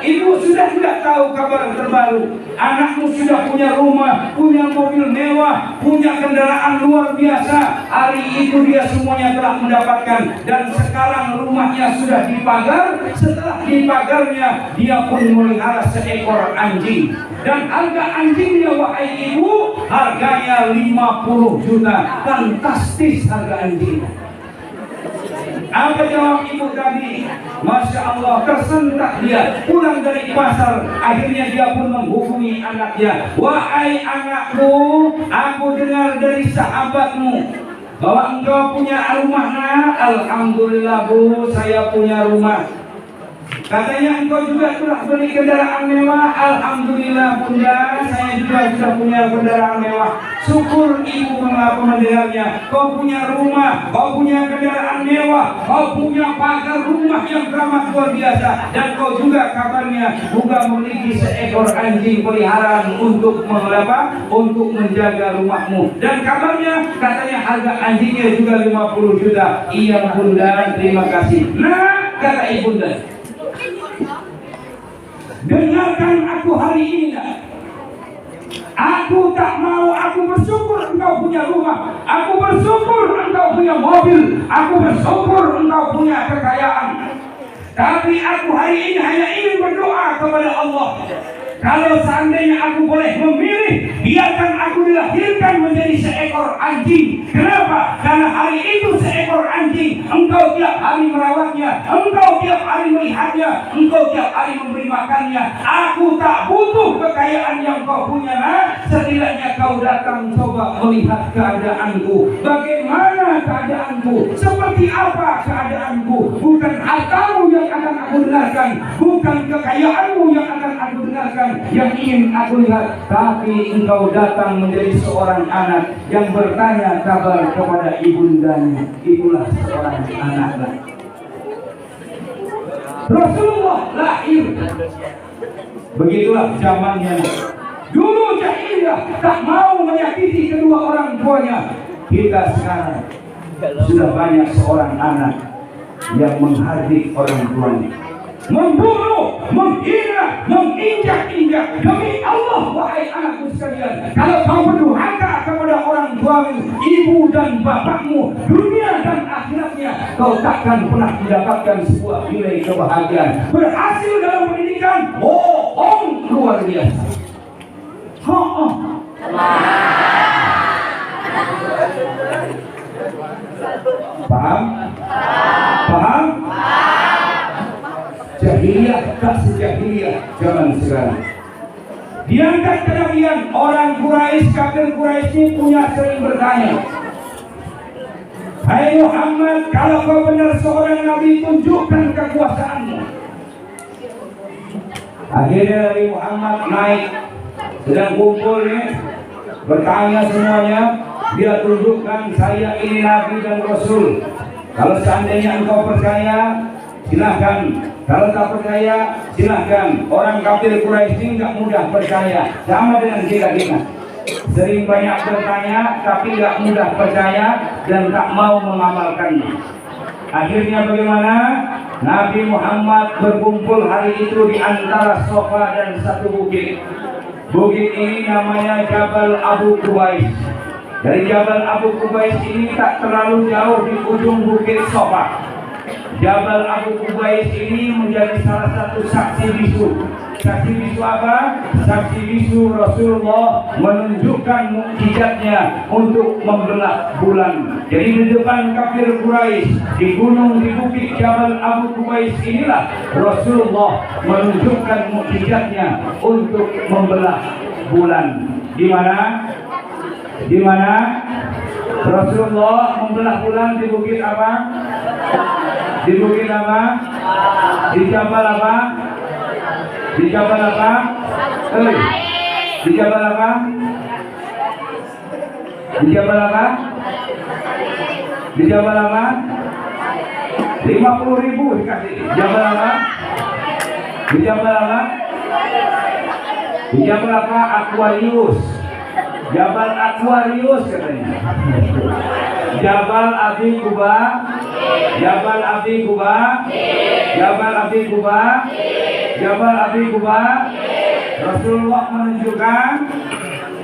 ibu sudah tidak tahu kabar terbaru. Anakmu sudah punya rumah, punya mobil mewah, punya kendaraan luar biasa. Hari itu dia semuanya telah mendapatkan, dan sekarang rumahnya sudah dipagar. Setelah dipagarnya, dia pun melihara seekor anjing. Dan harga anjingnya wahai ibu, harganya 50 juta. Fantastis harga anjingnya." Apa jawab ibu tadi? Masya Allah, tersentak dia. Pulang dari pasar, akhirnya dia pun menghubungi anaknya, "Wahai anakku, aku dengar dari sahabatmu bahwa engkau punya rumah nak." "Alhamdulillah bu, saya punya rumah." "Katanya engkau juga telah beli kendaraan mewah." "Alhamdulillah bunda, saya juga sudah punya kendaraan mewah." "Syukur ibu mengapa mendengarnya. Kau punya rumah, kau punya kendaraan mewah, kau punya pagar rumah yang teramat luar biasa, dan kau juga kabarnya juga memiliki seekor anjing peliharaan untuk untuk menjaga rumahmu. Dan kabarnya katanya harga anjingnya juga 50 juta. "Iya bunda, terima kasih." "Nah," kata ibunda, "dengarkan aku hari ini nak. Aku tak mau, aku bersyukur engkau punya rumah, aku bersyukur engkau punya mobil, aku bersyukur engkau punya kekayaan. Tapi aku hari ini hanya ingin berdoa kepada Allah. Kalau seandainya aku boleh memilih, biarkan aku dilahirkan menjadi seekor anjing." Kenapa? Karena hari itu seekor anjing, engkau tiap hari merawatnya, engkau tiap hari melihatnya, engkau tiap hari memberi makannya. Aku tak butuh kekayaan yang kau punya nak. Setidaknya kau datang coba melihat keadaanku. Bagaimana keadaanku? Seperti apa keadaanku? Bukan hartamu yang akan aku dengarkan, bukan kekayaanmu yang akan aku dengarkan, yang ingin aku lihat, tapi engkau datang menjadi seorang anak yang bertanya kabar kepada ibundanya. Itulah seorang anak. Rasulullah lahir. Begitulah zamannya. Dulu jahiliyah tak mau menyakiti kedua orang tuanya. Kita sekarang sudah banyak seorang anak yang menghardik orang tuanya, membunuh, menghina, menginjak-injak. Demi Allah wahai anakku sekalian, kalau kau berdurhaka kepada orang tuamu, ibu dan bapakmu, dunia dan akhiratnya, kau takkan pernah mendapatkan sebuah nilai kebahagiaan. Berhasil dalam pendidikan, bohong luar biasa. Paham? Paham? Jahiliyah tak sejahiliyah zaman sekarang. Diangkat kenabian, orang Quraisy, kafir Quraisy ini punya sering bertanya, "Hai Muhammad, kalau kau benar seorang nabi, tunjukkan kekuasaanmu." Akhirnya Nabi Muhammad naik, sedang kumpul nih, bertanya semuanya. Dia tunjukkan, saya ini Nabi dan Rasul. Kalau seandainya engkau percaya, silahkan. Kalau tak percaya, silahkan. Orang kafir Quraisy ini nggak mudah percaya, sama dengan kita. Sering banyak bertanya, tapi nggak mudah percaya dan tak mau mengamalkannya. Akhirnya bagaimana? Nabi Muhammad berkumpul hari itu di antara Safa dan satu bukit. Bukit ini namanya Jabal Abu Qubais. Dari Jabal Abu Qubais ini tak terlalu jauh di ujung bukit Safa. Jabal Abu Qubais ini menjadi salah satu saksi bisu. Saksi bisu apa? Saksi bisu Rasulullah menunjukkan mukjizatnya untuk membelah bulan. Jadi di depan kafir Quraisy, di gunung di bukit Jabal Abu Qubais inilah Rasulullah menunjukkan mukjizatnya untuk membelah bulan. Di mana? Di mana Rasulullah membelah bulan? Di bukit apa? Di bukit apa? Di Jabal apa? Di Jabal apa? Di Jabal apa? Di Jabal apa? Di Jabal apa? 50.000 dikasih. Jabal apa? Di Jabal apa? Di Jabal apa? Aquarius. Jabal Aquarius katanya. Jabal Abi Quba. Jabal Abi Quba. Jabal Abi Quba. Jabal Abi Quba. Rasulullah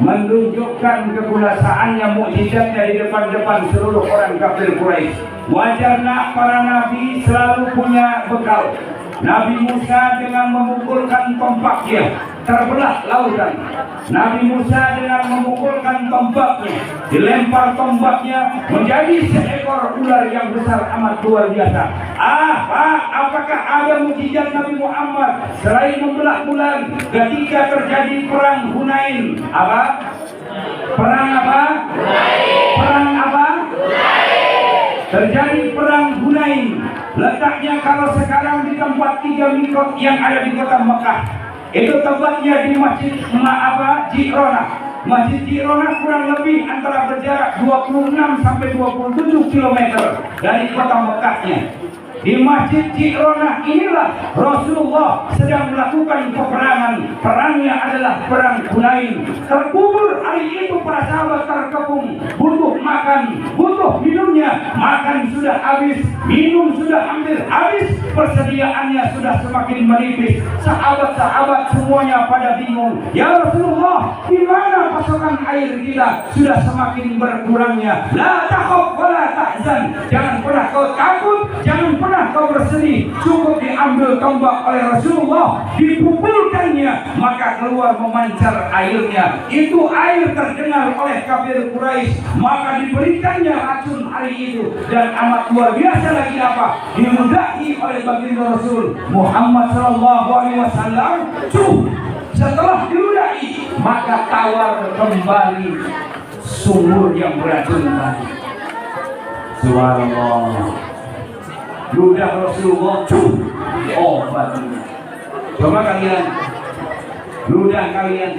menunjukkan kekuasaannya, mukjizatnya di depan seluruh orang kafir Quraisy. Wajarnya para nabi selalu punya bekal. Nabi Musa dengan memukulkan tombaknya terbelah lautan. Nabi Musa dengan memukulkan tombaknya, dilempar tombaknya menjadi seekor ular yang besar amat luar biasa. Apakah ada mukjizat Nabi Muhammad selain membelah bulan ketika terjadi perang Hunain? Apa? Perang apa? Perang apa? Terjadi perang Hunain. Letaknya kalau sekarang di tempat 3 mikot yang ada di kota Mekah. Itu tempatnya di Masjid Ji'ronah. Masjid Ji'ronah kurang lebih antara berjarak 26 sampai 27 km dari kota Mekahnya. Di Masjid Ji'ronah inilah Rasulullah sedang melakukan peperangan. Perangnya adalah perang Hunain. Terkubur hari itu para sahabat terkepung, butuh makan, butuh minumnya. Makan sudah habis, minum sudah hampir habis, persediaannya sudah semakin menipis. Sahabat-sahabat semuanya pada bingung. Ya Rasulullah, di mana pasokan air kita? Sudah semakin berkurangnya. La takhaf wa la tahzan. Jangan pernah kau takut, jangan pernah kau bersedih. Cukup diambil tombak oleh Rasulullah, dipukulkannya, maka keluar memancar airnya. Itu air terdengar oleh kafir Quraisy, maka diberikannya racun hari itu. Dan amat luar biasa lagi apa? Diludahi oleh baginda Rasul Muhammad SAW. Setelah diludahi, maka tawar kembali sumur yang beracun tadi. Subhanallah. Ludah Rasulullah obatnya. Coba kalian, ludah kalian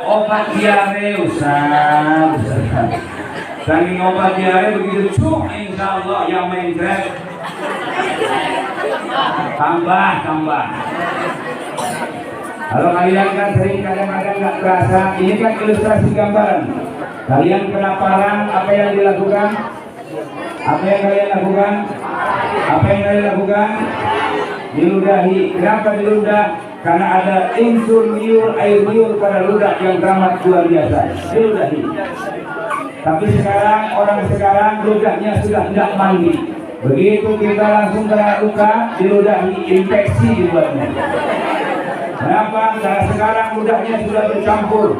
obat diare usah. Saking obat diare begitu insya Allah yang main grab tambah. Kalau kalian kan sering kadang-kadang nggak terasa, ini kan ilustrasi gambaran. Kalian kelaparan, apa yang dilakukan? Apa yang kalian lakukan? Diludahi. Kenapa diludah? Karena ada unsur liur, air liur pada ludah yang amat luar biasa. Diludahi. Tapi orang sekarang ludahnya sudah tidak mandi. Begitu kita langsung kena luka, diludahi, infeksi dibuatnya. Kenapa? Karena sekarang ludahnya sudah bercampur.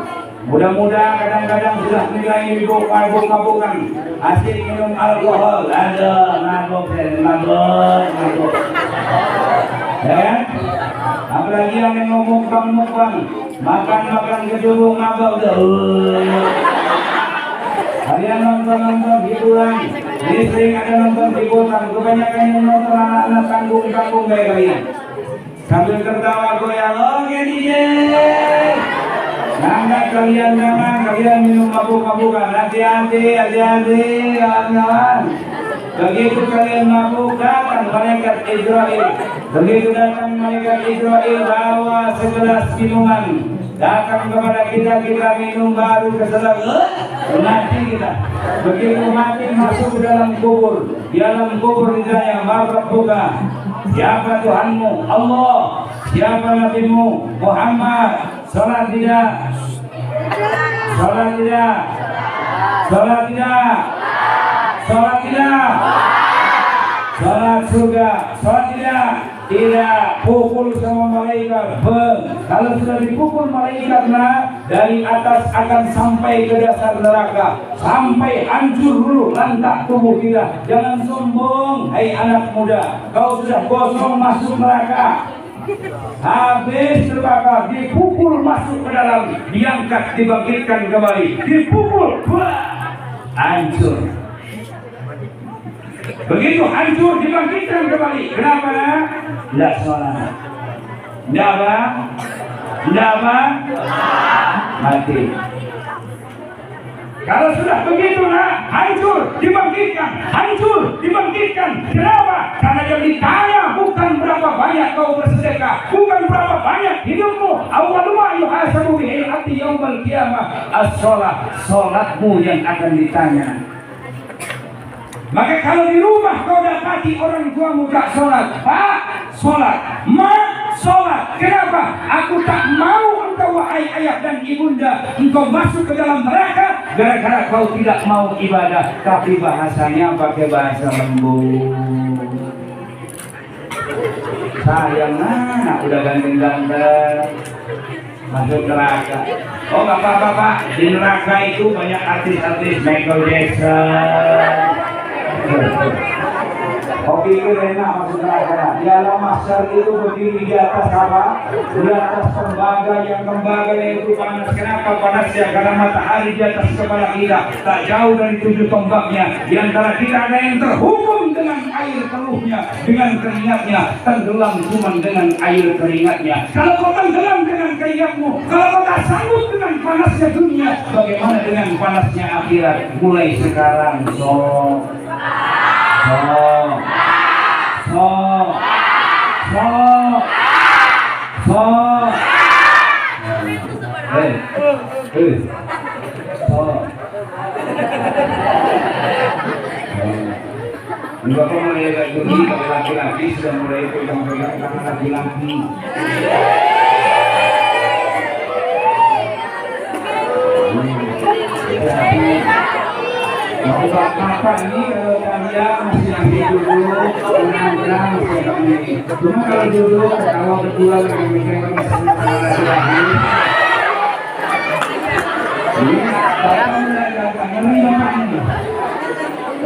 Mudah-mudahan kadang-kadang sudah mulai mabuk-mabukan, asik minum alkohol, ada mabuk. Ya, apalagi yang mukbang, makan gedung mabuk. Kalian nonton hiburan, ini sering ada nonton hiburan. Kebanyakan yang nonton anak-anak tanggung-tanggung kayak kalian. Sambil tertawa goyang, oke DJ. Jangan kalian minum mabuk-mabukan. Hati-hati, kawan-kawan. Begitu kalian mabuk, datang malaikat Israel. Begitu datang malaikat Israel bawa segelas minuman, datang kepada kita minum baru keselam, mati kita. Begitu mati masuk ke dalam kubur. Di dalam kubur ditanya, Rabbuka, siapa Tuhanmu? Allah. Siapa Nabimu? Muhammad. Salat tidak? Salat tidak? Salat tidak? Salat tidak? Salat surga? Salat tidak? Tidak. Pukul sama malaikat. Kalau sudah dipukul malaikat, dari atas akan sampai ke dasar neraka, sampai hancur dulu lantak tubuh kita. Jangan sombong, hai anak muda. Kau sudah gosong masuk neraka. Habis terbakar, dipukul masuk ke dalam, diangkat, dibangkitkan kembali, dipukul, hancur. Begitu hancur, dibangkitkan kembali. Kenapa? Tidak sholat. Tidak apa? Mati. Kalau sudah begitu, hancur, dibangkitkan. Kenapa? Karena yang ditanya bukan berapa banyak kau bersedekah, bukan berapa banyak hidupmu. Awwaluma yuhasabu bihi al-abdi yaumal qiyamah as-shalah. Salatmu yang akan ditanya. Maka kalau di rumah kau dapati orang tuamu tak sholat, Pak, sholat, Mak, sholat. Kenapa? Aku tak mau engkau wahai ayah dan ibunda, engkau masuk ke dalam neraka gara-gara kau tidak mau ibadah. Tapi bahasanya pakai bahasa lembut. Sayang anak udah ganteng-ganteng masuk neraka. Oh nggak apa-apa Pak, di neraka itu banyak artis-artis Michael Jackson. Oke itu enak masuk neraka. Di alam mahsyar itu berdiri di atas apa? Di atas tembaga yang tembaganya itu panas. Kenapa panasnya? Karena matahari di atas kepala kita. Tak jauh dari 7 tombaknya. Di antara kita ada yang terhukum dengan air keluhnya, dengan keringatnya. Tenggelam cuma dengan air keringatnya. Kalau kau tenggelam dengan keringatmu, kalau kau tak sanggup dengan panasnya dunia, bagaimana dengan panasnya akhirat? Mulai sekarang Bapak mulai lagi laki-laki sudah mulai pegang-pegang tangan laki-laki. Mau makan ini kalau kalian masih lagi duduk, tenang ini. Cuma kalau duduk, kalau berdua lagi mikir laki-laki. Ini bapak mulai datang, ngeri bapak ini.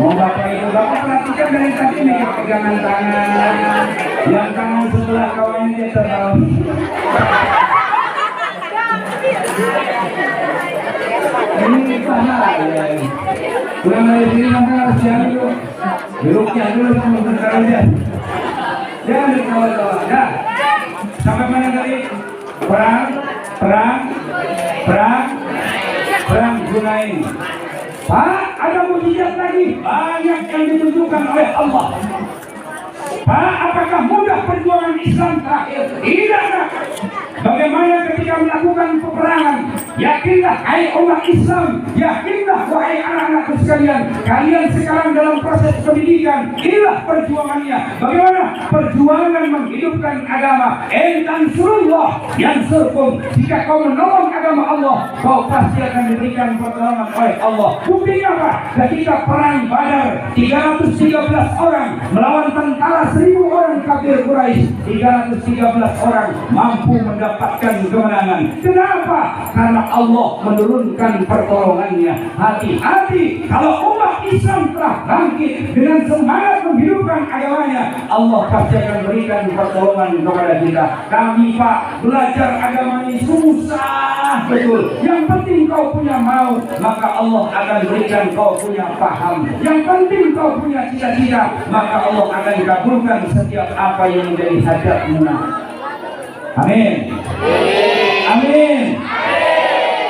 Mau bapak itu, bapak perhatikan dari tadi mikir pegangan tangan, yang tangan sebelah kawannya dia terlalu. Ini pahala ya. Pulang dari sini maka harus jalan dulu. Beloknya dulu sama berkarya. Jangan dikawal-kawal. Ya. Sampai mana tadi? Perang Hunain. Pak, ada mujizat lagi. Banyak yang ditunjukkan oleh Allah. Pak, apakah mudah perjuangan Islam terakhir? Tidak. Bagaimana ketika melakukan peperangan? Yakinlah hai umat Islam, yakinlah wahai anak-anakku sekalian, kalian sekarang dalam proses pendidikan. Inilah perjuangannya. Bagaimana perjuangan menghidupkan agama? Tansurullah yansurkum. Jika kau menolong agama Allah, kau pasti akan diberikan pertolongan oleh Allah. Buktinya apa? Ketika perang Badar, 313 orang melawan tentara 1000 orang kafir Quraisy, 313 orang mampu mendapatkan kemenangan. Kenapa? Karena Allah menurunkan pertolongannya. Hati-hati kalau umat Islam telah bangkit dengan semangat menghidupkan agamanya, Allah pasti akan berikan pertolongan kepada kita. Kami Pak belajar agama ini susah betul. Yang penting kau punya mau, maka Allah akan berikan kau punya paham. Yang penting kau punya cita-cita, maka Allah akan kabulkan setiap apa yang menjadi hajatmu. Amin. Amin.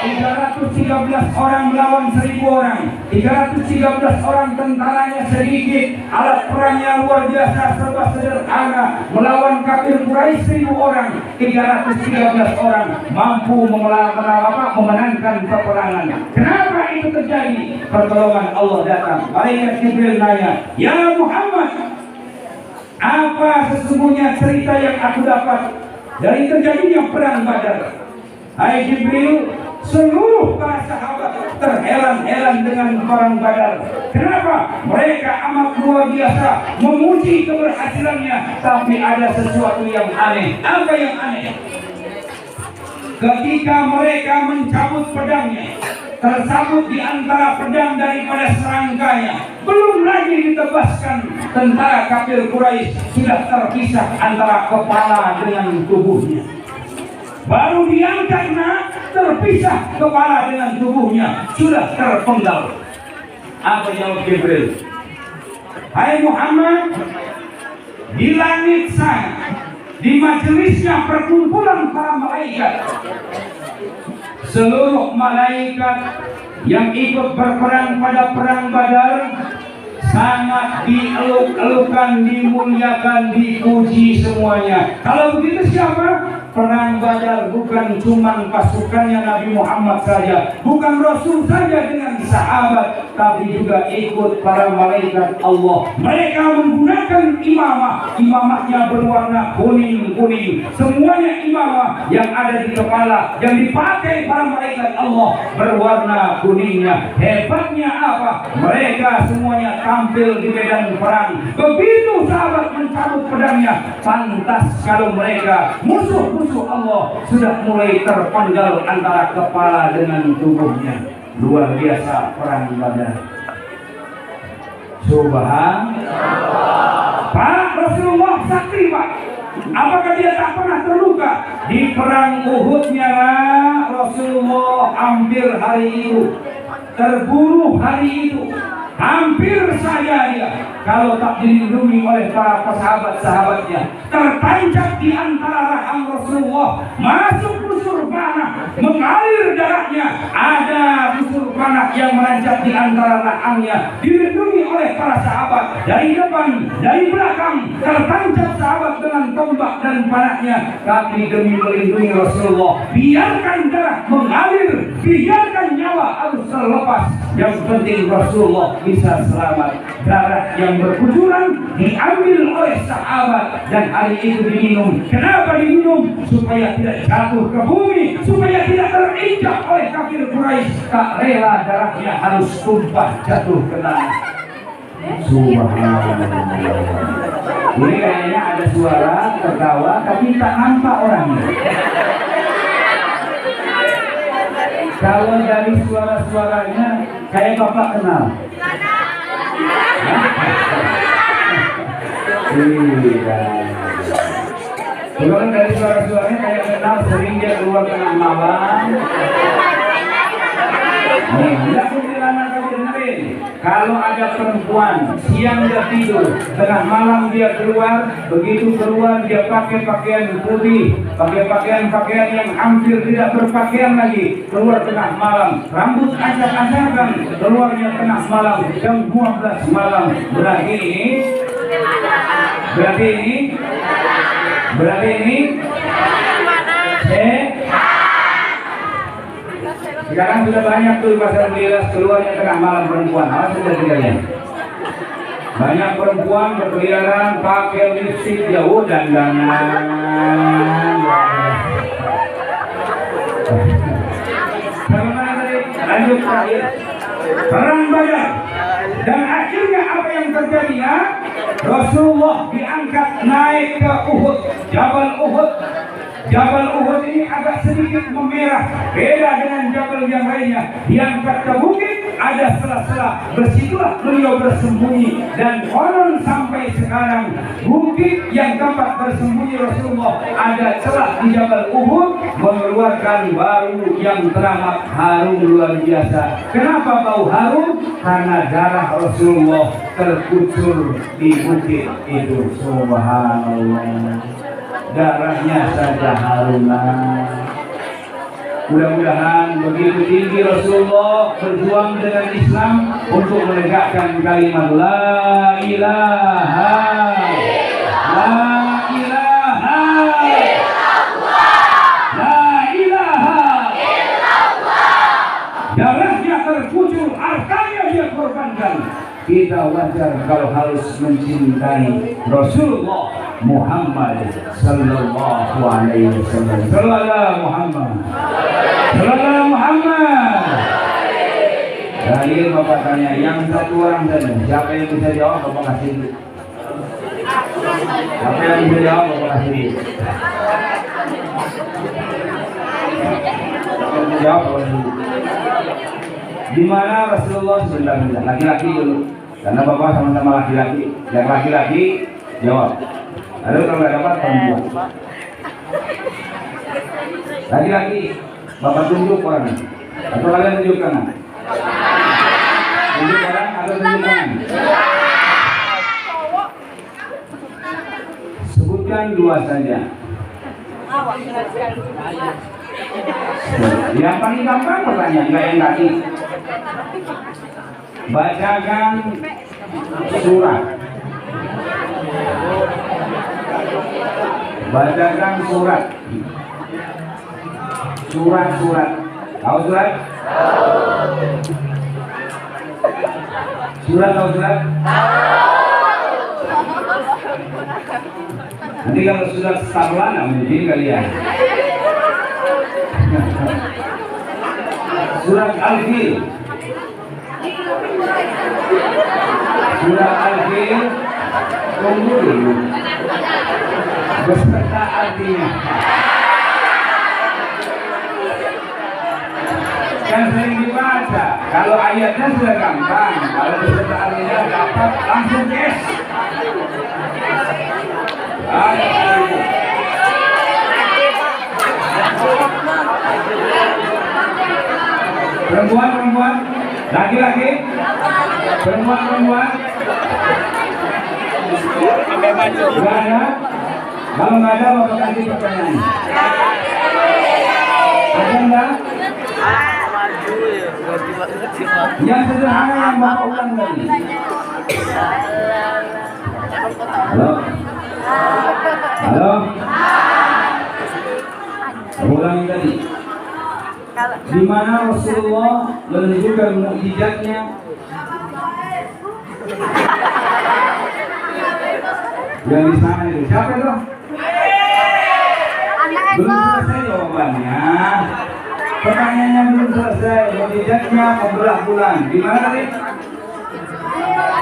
313 orang melawan 1000 orang. 313 orang tentaranya sedikit, alat perangnya luar biasa, serba sederhana. Melawan kafir Quraisy 1000 orang, 313 orang mampu memenangkan peperangan. Kenapa itu terjadi? Pertolongan Allah datang. Malaikat Jibril nanya, "Ya Muhammad, apa sesungguhnya cerita yang aku dapat dari terjadinya perang Badar?" Hai Jibril, seluruh para sahabat terheran-heran dengan perang Badar. Kenapa? Mereka amat luar biasa memuji keberhasilannya, tapi ada sesuatu yang aneh. Apa yang aneh? Ketika mereka mencabut pedangnya, tersabut di antara pedang daripada serangkanya, belum lagi ditebaskan, tentara kafir Quraisy sudah terpisah antara kepala dengan tubuhnya. Baru diangkat terpisah kepala dengan tubuhnya, sudah terpenggal. Apa jawab Jibril? Hai Muhammad, di langit sana, di majelisnya perkumpulan para malaikat, seluruh malaikat yang ikut berperang pada perang Badar sangat dieluk-elukan, dimuliakan, dipuji semuanya. Kalau begitu siapa? Perang Badar bukan cuma pasukannya Nabi Muhammad saja, bukan Rasul saja dengan sahabat, tapi juga ikut para malaikat Allah. Mereka menggunakan imamahnya berwarna kuning-kuning. Semuanya imamah yang ada di kepala, yang dipakai para malaikat Allah berwarna kuningnya. Hebatnya apa? Mereka semuanya tampil di medan perang. Begitu sahabat mencabut pedangnya, pantas kalau mereka musuh Allah sudah mulai terpenggal antara kepala dengan tubuhnya. Luar biasa perang Badar. Subhanallah. Pak Rasulullah sakti Pak. Apakah dia tak pernah terluka? Di perang Uhudnya Rasulullah hampir hari itu terbunuh hari itu. Hampir saja dia kalau tak dilindungi oleh para sahabat-sahabatnya, tertancap di antara rahang Rasulullah, masuk busur panah, mengalir darahnya. Ada busur panah yang menancap di antara rahangnya, dilindungi oleh para sahabat. Dari depan, dari belakang, tertancap sahabat dengan tombak dan panahnya. Tapi demi melindungi Rasulullah, biarkan darah mengalir, biarkan nyawa harus terlepas. Yang penting Rasulullah bisa selamat. Darah yang berkucuran diambil oleh sahabat dan hari itu diminum. Kenapa diminum? Supaya tidak jatuh ke bumi, supaya tidak terinjak oleh kafir Quraisy. Tak rela darahnya harus tumpah jatuh ke tanah. Subhanallah. Ini kayaknya ada suara tertawa tapi tak nampak orangnya. Kalau dari suara-suaranya kayak Bapak kenal. Iya. Kalau dari suara-suaranya kayak kenal, sering dia keluar tengah malam. Nih, enggak kuntilanak kamu dengerin. Kalau ada perempuan siang dia tidur, tengah malam dia keluar, begitu keluar dia pakai pakaian putih, pakai pakaian yang hampir tidak berpakaian lagi, keluar tengah malam, rambut acak-acakan, keluarnya tengah malam, jam 12 malam. Berarti ini sekarang sudah banyak tuh pasar miras keluarnya tengah malam perempuan. Awas sudah sekalian. Banyak perempuan berkeliaran pakai lipstik jauh dan dangan. Bagaimana tadi? Lanjut terakhir. Perang Badar. Dan akhirnya apa yang terjadi ya? Rasulullah diangkat naik ke Uhud, Jabal Uhud. Jabal Uhud ini agak sedikit memerah, beda dengan jabal yang lainnya. Yang kata bukit ada sela-sela, bersitulah beliau bersembunyi. Dan konon sampai sekarang bukit yang tempat bersembunyi Rasulullah ada celah di Jabal Uhud mengeluarkan bau yang teramat harum luar biasa. Kenapa bau harum? Karena darah Rasulullah terkucur di bukit itu. Subhanallah. Darahnya saja haruman. Mudah-mudahan begitu tinggi Rasulullah berjuang dengan Islam untuk menegakkan kalimat la ilaha darahnya terkucur, hartanya dia korbankan. Kita wajar kalau harus mencintai Rasulullah Muhammad sallallahu alaihi wasallam. Sallallahu Muhammad. Sallallahu Muhammad. Tadi Bapak tanya yang satu orang saja. Siapa yang bisa jawab Bapak kasih dulu. Siapa yang bisa jawab Bapak kasih dulu. Jawab Bapak dulu. Di mana Rasulullah sebentar laki-laki dulu, karena Bapak sama-sama laki-laki. Yang laki-laki jawab. Lalu kalau nggak dapat perempuan. Laki-laki, Bapak tunjuk orang, atau kalian tunjuk kanan? Tunjuk orang atau tunjuk kanan? Sebutkan dua saja. Yang paling gampang pertanyaan, nggak yang tadi. Bacakan surat. Bacakan surat. Surat. Tahu surat? Surat tahu surat? Nanti kalau sudah sablana mungkin kalian. Surat Al-Fil. Surat Al-Fil. Tunggu dulu. Beserta artinya. Kan sering dibaca. Kalau ayatnya sudah gampang. Kalau beserta artinya dapat langsung yes. Perempuan, laki-laki, perempuan. Nggak ada. Kalau nggak ada, Bapak kasih pertanyaan. Ada nggak? Yang sederhana yang Bapak ulang tadi. Halo. Ulang tadi. Di mana Rasulullah menunjukkan mukjizatnya. Yang di sana itu siapa itu? Belum selesai jawabannya. Pertanyaannya belum selesai. Mukjizatnya membelah bulan. Di mana tadi?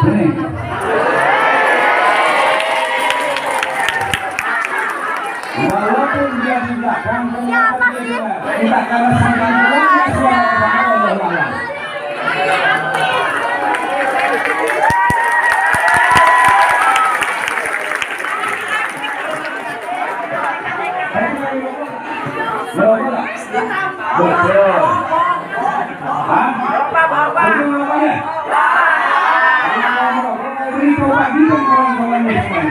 Ini. Walaupun dia tidak kampungnya tidak karena sangkaan bulannya suara Allah Allah. Betul. Hah? Bapak. Itu namanya? Beri coba gitu kawan-kawannya semua.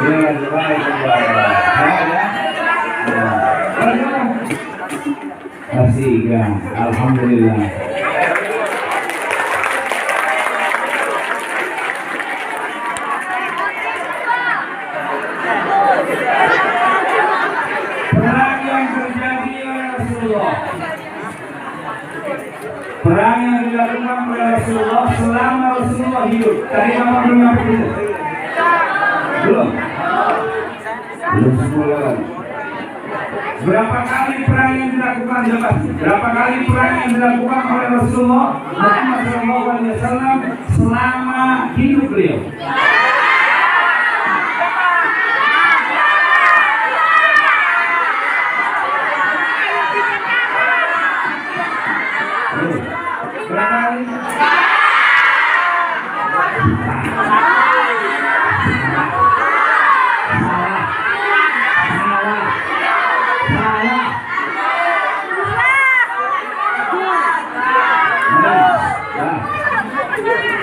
Ya, kasih ya, alhamdulillah. Perang yang terjadi oleh Rasulullah, perang yang dilakukan oleh Rasulullah selama Rasulullah hidup. Tadi kamu belum nyampe itu? Belum. Belum semua lagi. Berapa kali perang yang dilakukan jelas? Berapa kali perang yang dilakukan oleh Rasulullah Muhammad SAW selama hidup beliau? Berapa kali?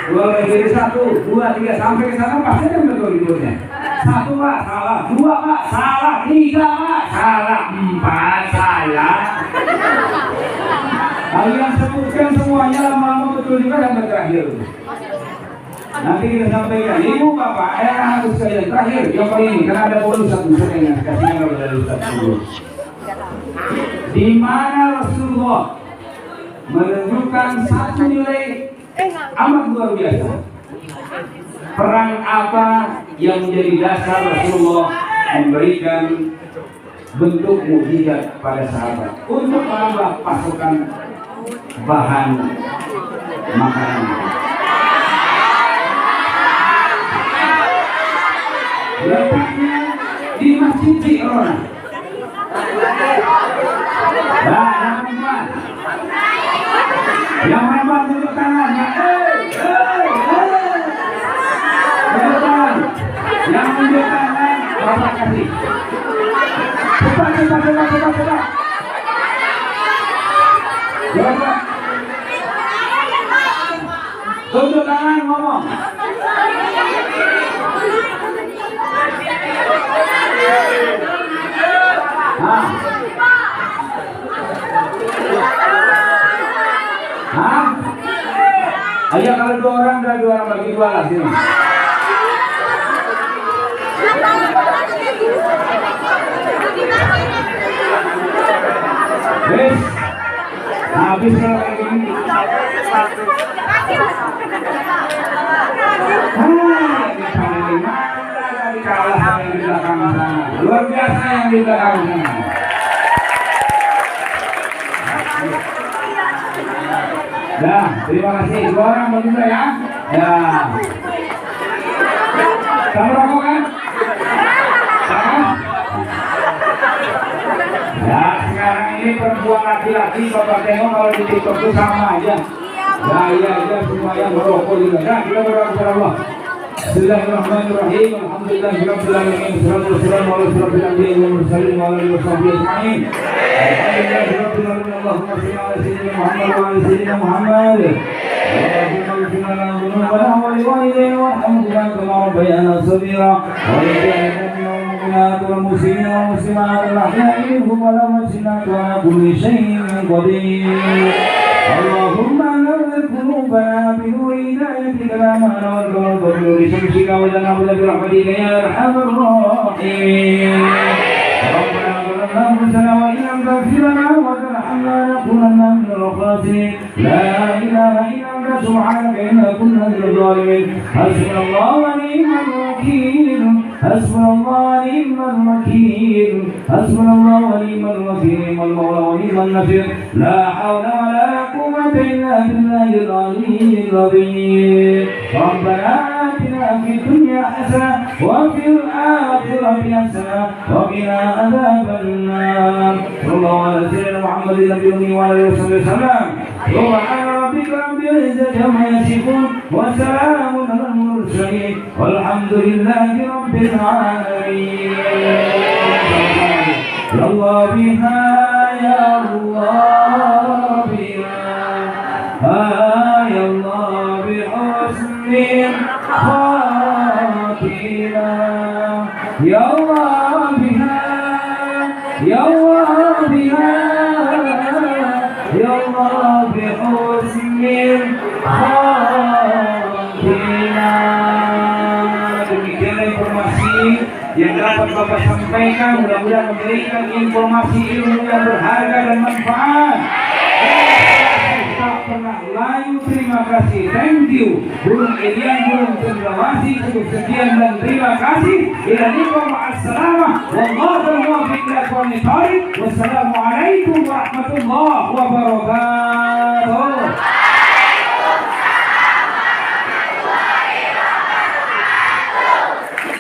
Dua jadi 1, 2, 3 sampai ke sana pasti kan betul hidupnya. 1 Pak salah, 2 Pak salah, 3 Pak salah, 4 salah. Kalian sebutkan semuanya lama-lama betul juga yang terakhir. Nanti kita sampaikan, ibu bapak, harus saya terakhir yang paling ini karena ada bonus 1 setengah kasihnya kalau dari Ustaz dulu. Di mana Rasulullah menunjukkan satu nilai amat luar biasa. Perang apa yang menjadi dasar Rasulullah memberikan bentuk mukjizat pada sahabat untuk menambah pasokan bahan makanan. Letaknya di Masjid Ji'rona. Nah, yang hebat tunjuk tangannya. Tunjuk tangan. Yang tunjuk tangan Bapak kasih. Cepat. Coba. Tunjuk tangan ngomong. Ayo kalau 2 orang dan 2 orang bagi 2 lah sini. Wes, habis kalau kayak gini. Kalah yang di belakang sana. Luar biasa yang di belakang sana. Dah, terima kasih. 2 orang berdua ya. Ya. Kamu rokok kan? Sama? Ya, sekarang ini perempuan laki-laki bapak tengok kalau di TikTok itu sama aja. Ya, iya, semua yang merokok juga. Nah, kita berdoa kepada Allah. Bismillahirrahmanirrahim. Alhamdulillahirabbil alamin. Wassalatu wassalamu ala asyrofil anbiya'i wal mursalin wa ala alihi washabihi ajma'in. Alhamdulillahirabbil alamin. Allahumma shalli ala sayyidina Muhammad wa ala sayyidina Muhammad. Allahumma ighfir lana dhunubana wa li walidayna warhamhuma kama rabbayana shaghira. Wa lil mu'minati wal muslimina wal muslimat al ahya'i minhum wal amwaat wa ala kulli shay'in qadir. Allahumma nawwir qulubana bi nuri hidayatika la ma'na wal qulub bi nuri syamsika wa janabna bi rahmatika ya arhamar rahimin. Rabbana zalamna anfusana wa in lam taghfir lana wa tarhamna lanakunanna minal khasirin. La ilaha illa anta subhanaka inna kunna minadh dhalimin. Hasbunallahu wa ni'mal wakeel. Hasbunallahu wa ni'mal wakeel. Hasbunallahu wa ni'mal wakeel. Ni'mal mawla wa ni'man nasir. La hawla wa la قوة إلا بالله العلي العظيم. ربنا آتنا في الدنيا حسنة وفي الآخرة حسنة وقنا عذاب النار. صلى الله على سيدنا محمد النبي الأمي وعلى آله وصحبه وسلم. سبحان ربك رب العزة عما يصفون وسلام على المرسلين والحمد لله رب العالمين. يا الله بها يا الله بها يا الله بحسن خاتمة. يا الله بها يا الله بها يا الله بحسن خاتمة. Demikian informasi yang dapat Bapak sampaikan, mudah-mudahan memberikan informasi ilmu yang berharga dan manfaat. Tak pernah layu, terima kasih, thank you. Burung Edian, burung Cendrawasih, cukup sekian dan terima kasih. Wassalamualaikum warahmatullahi wabarakatuh.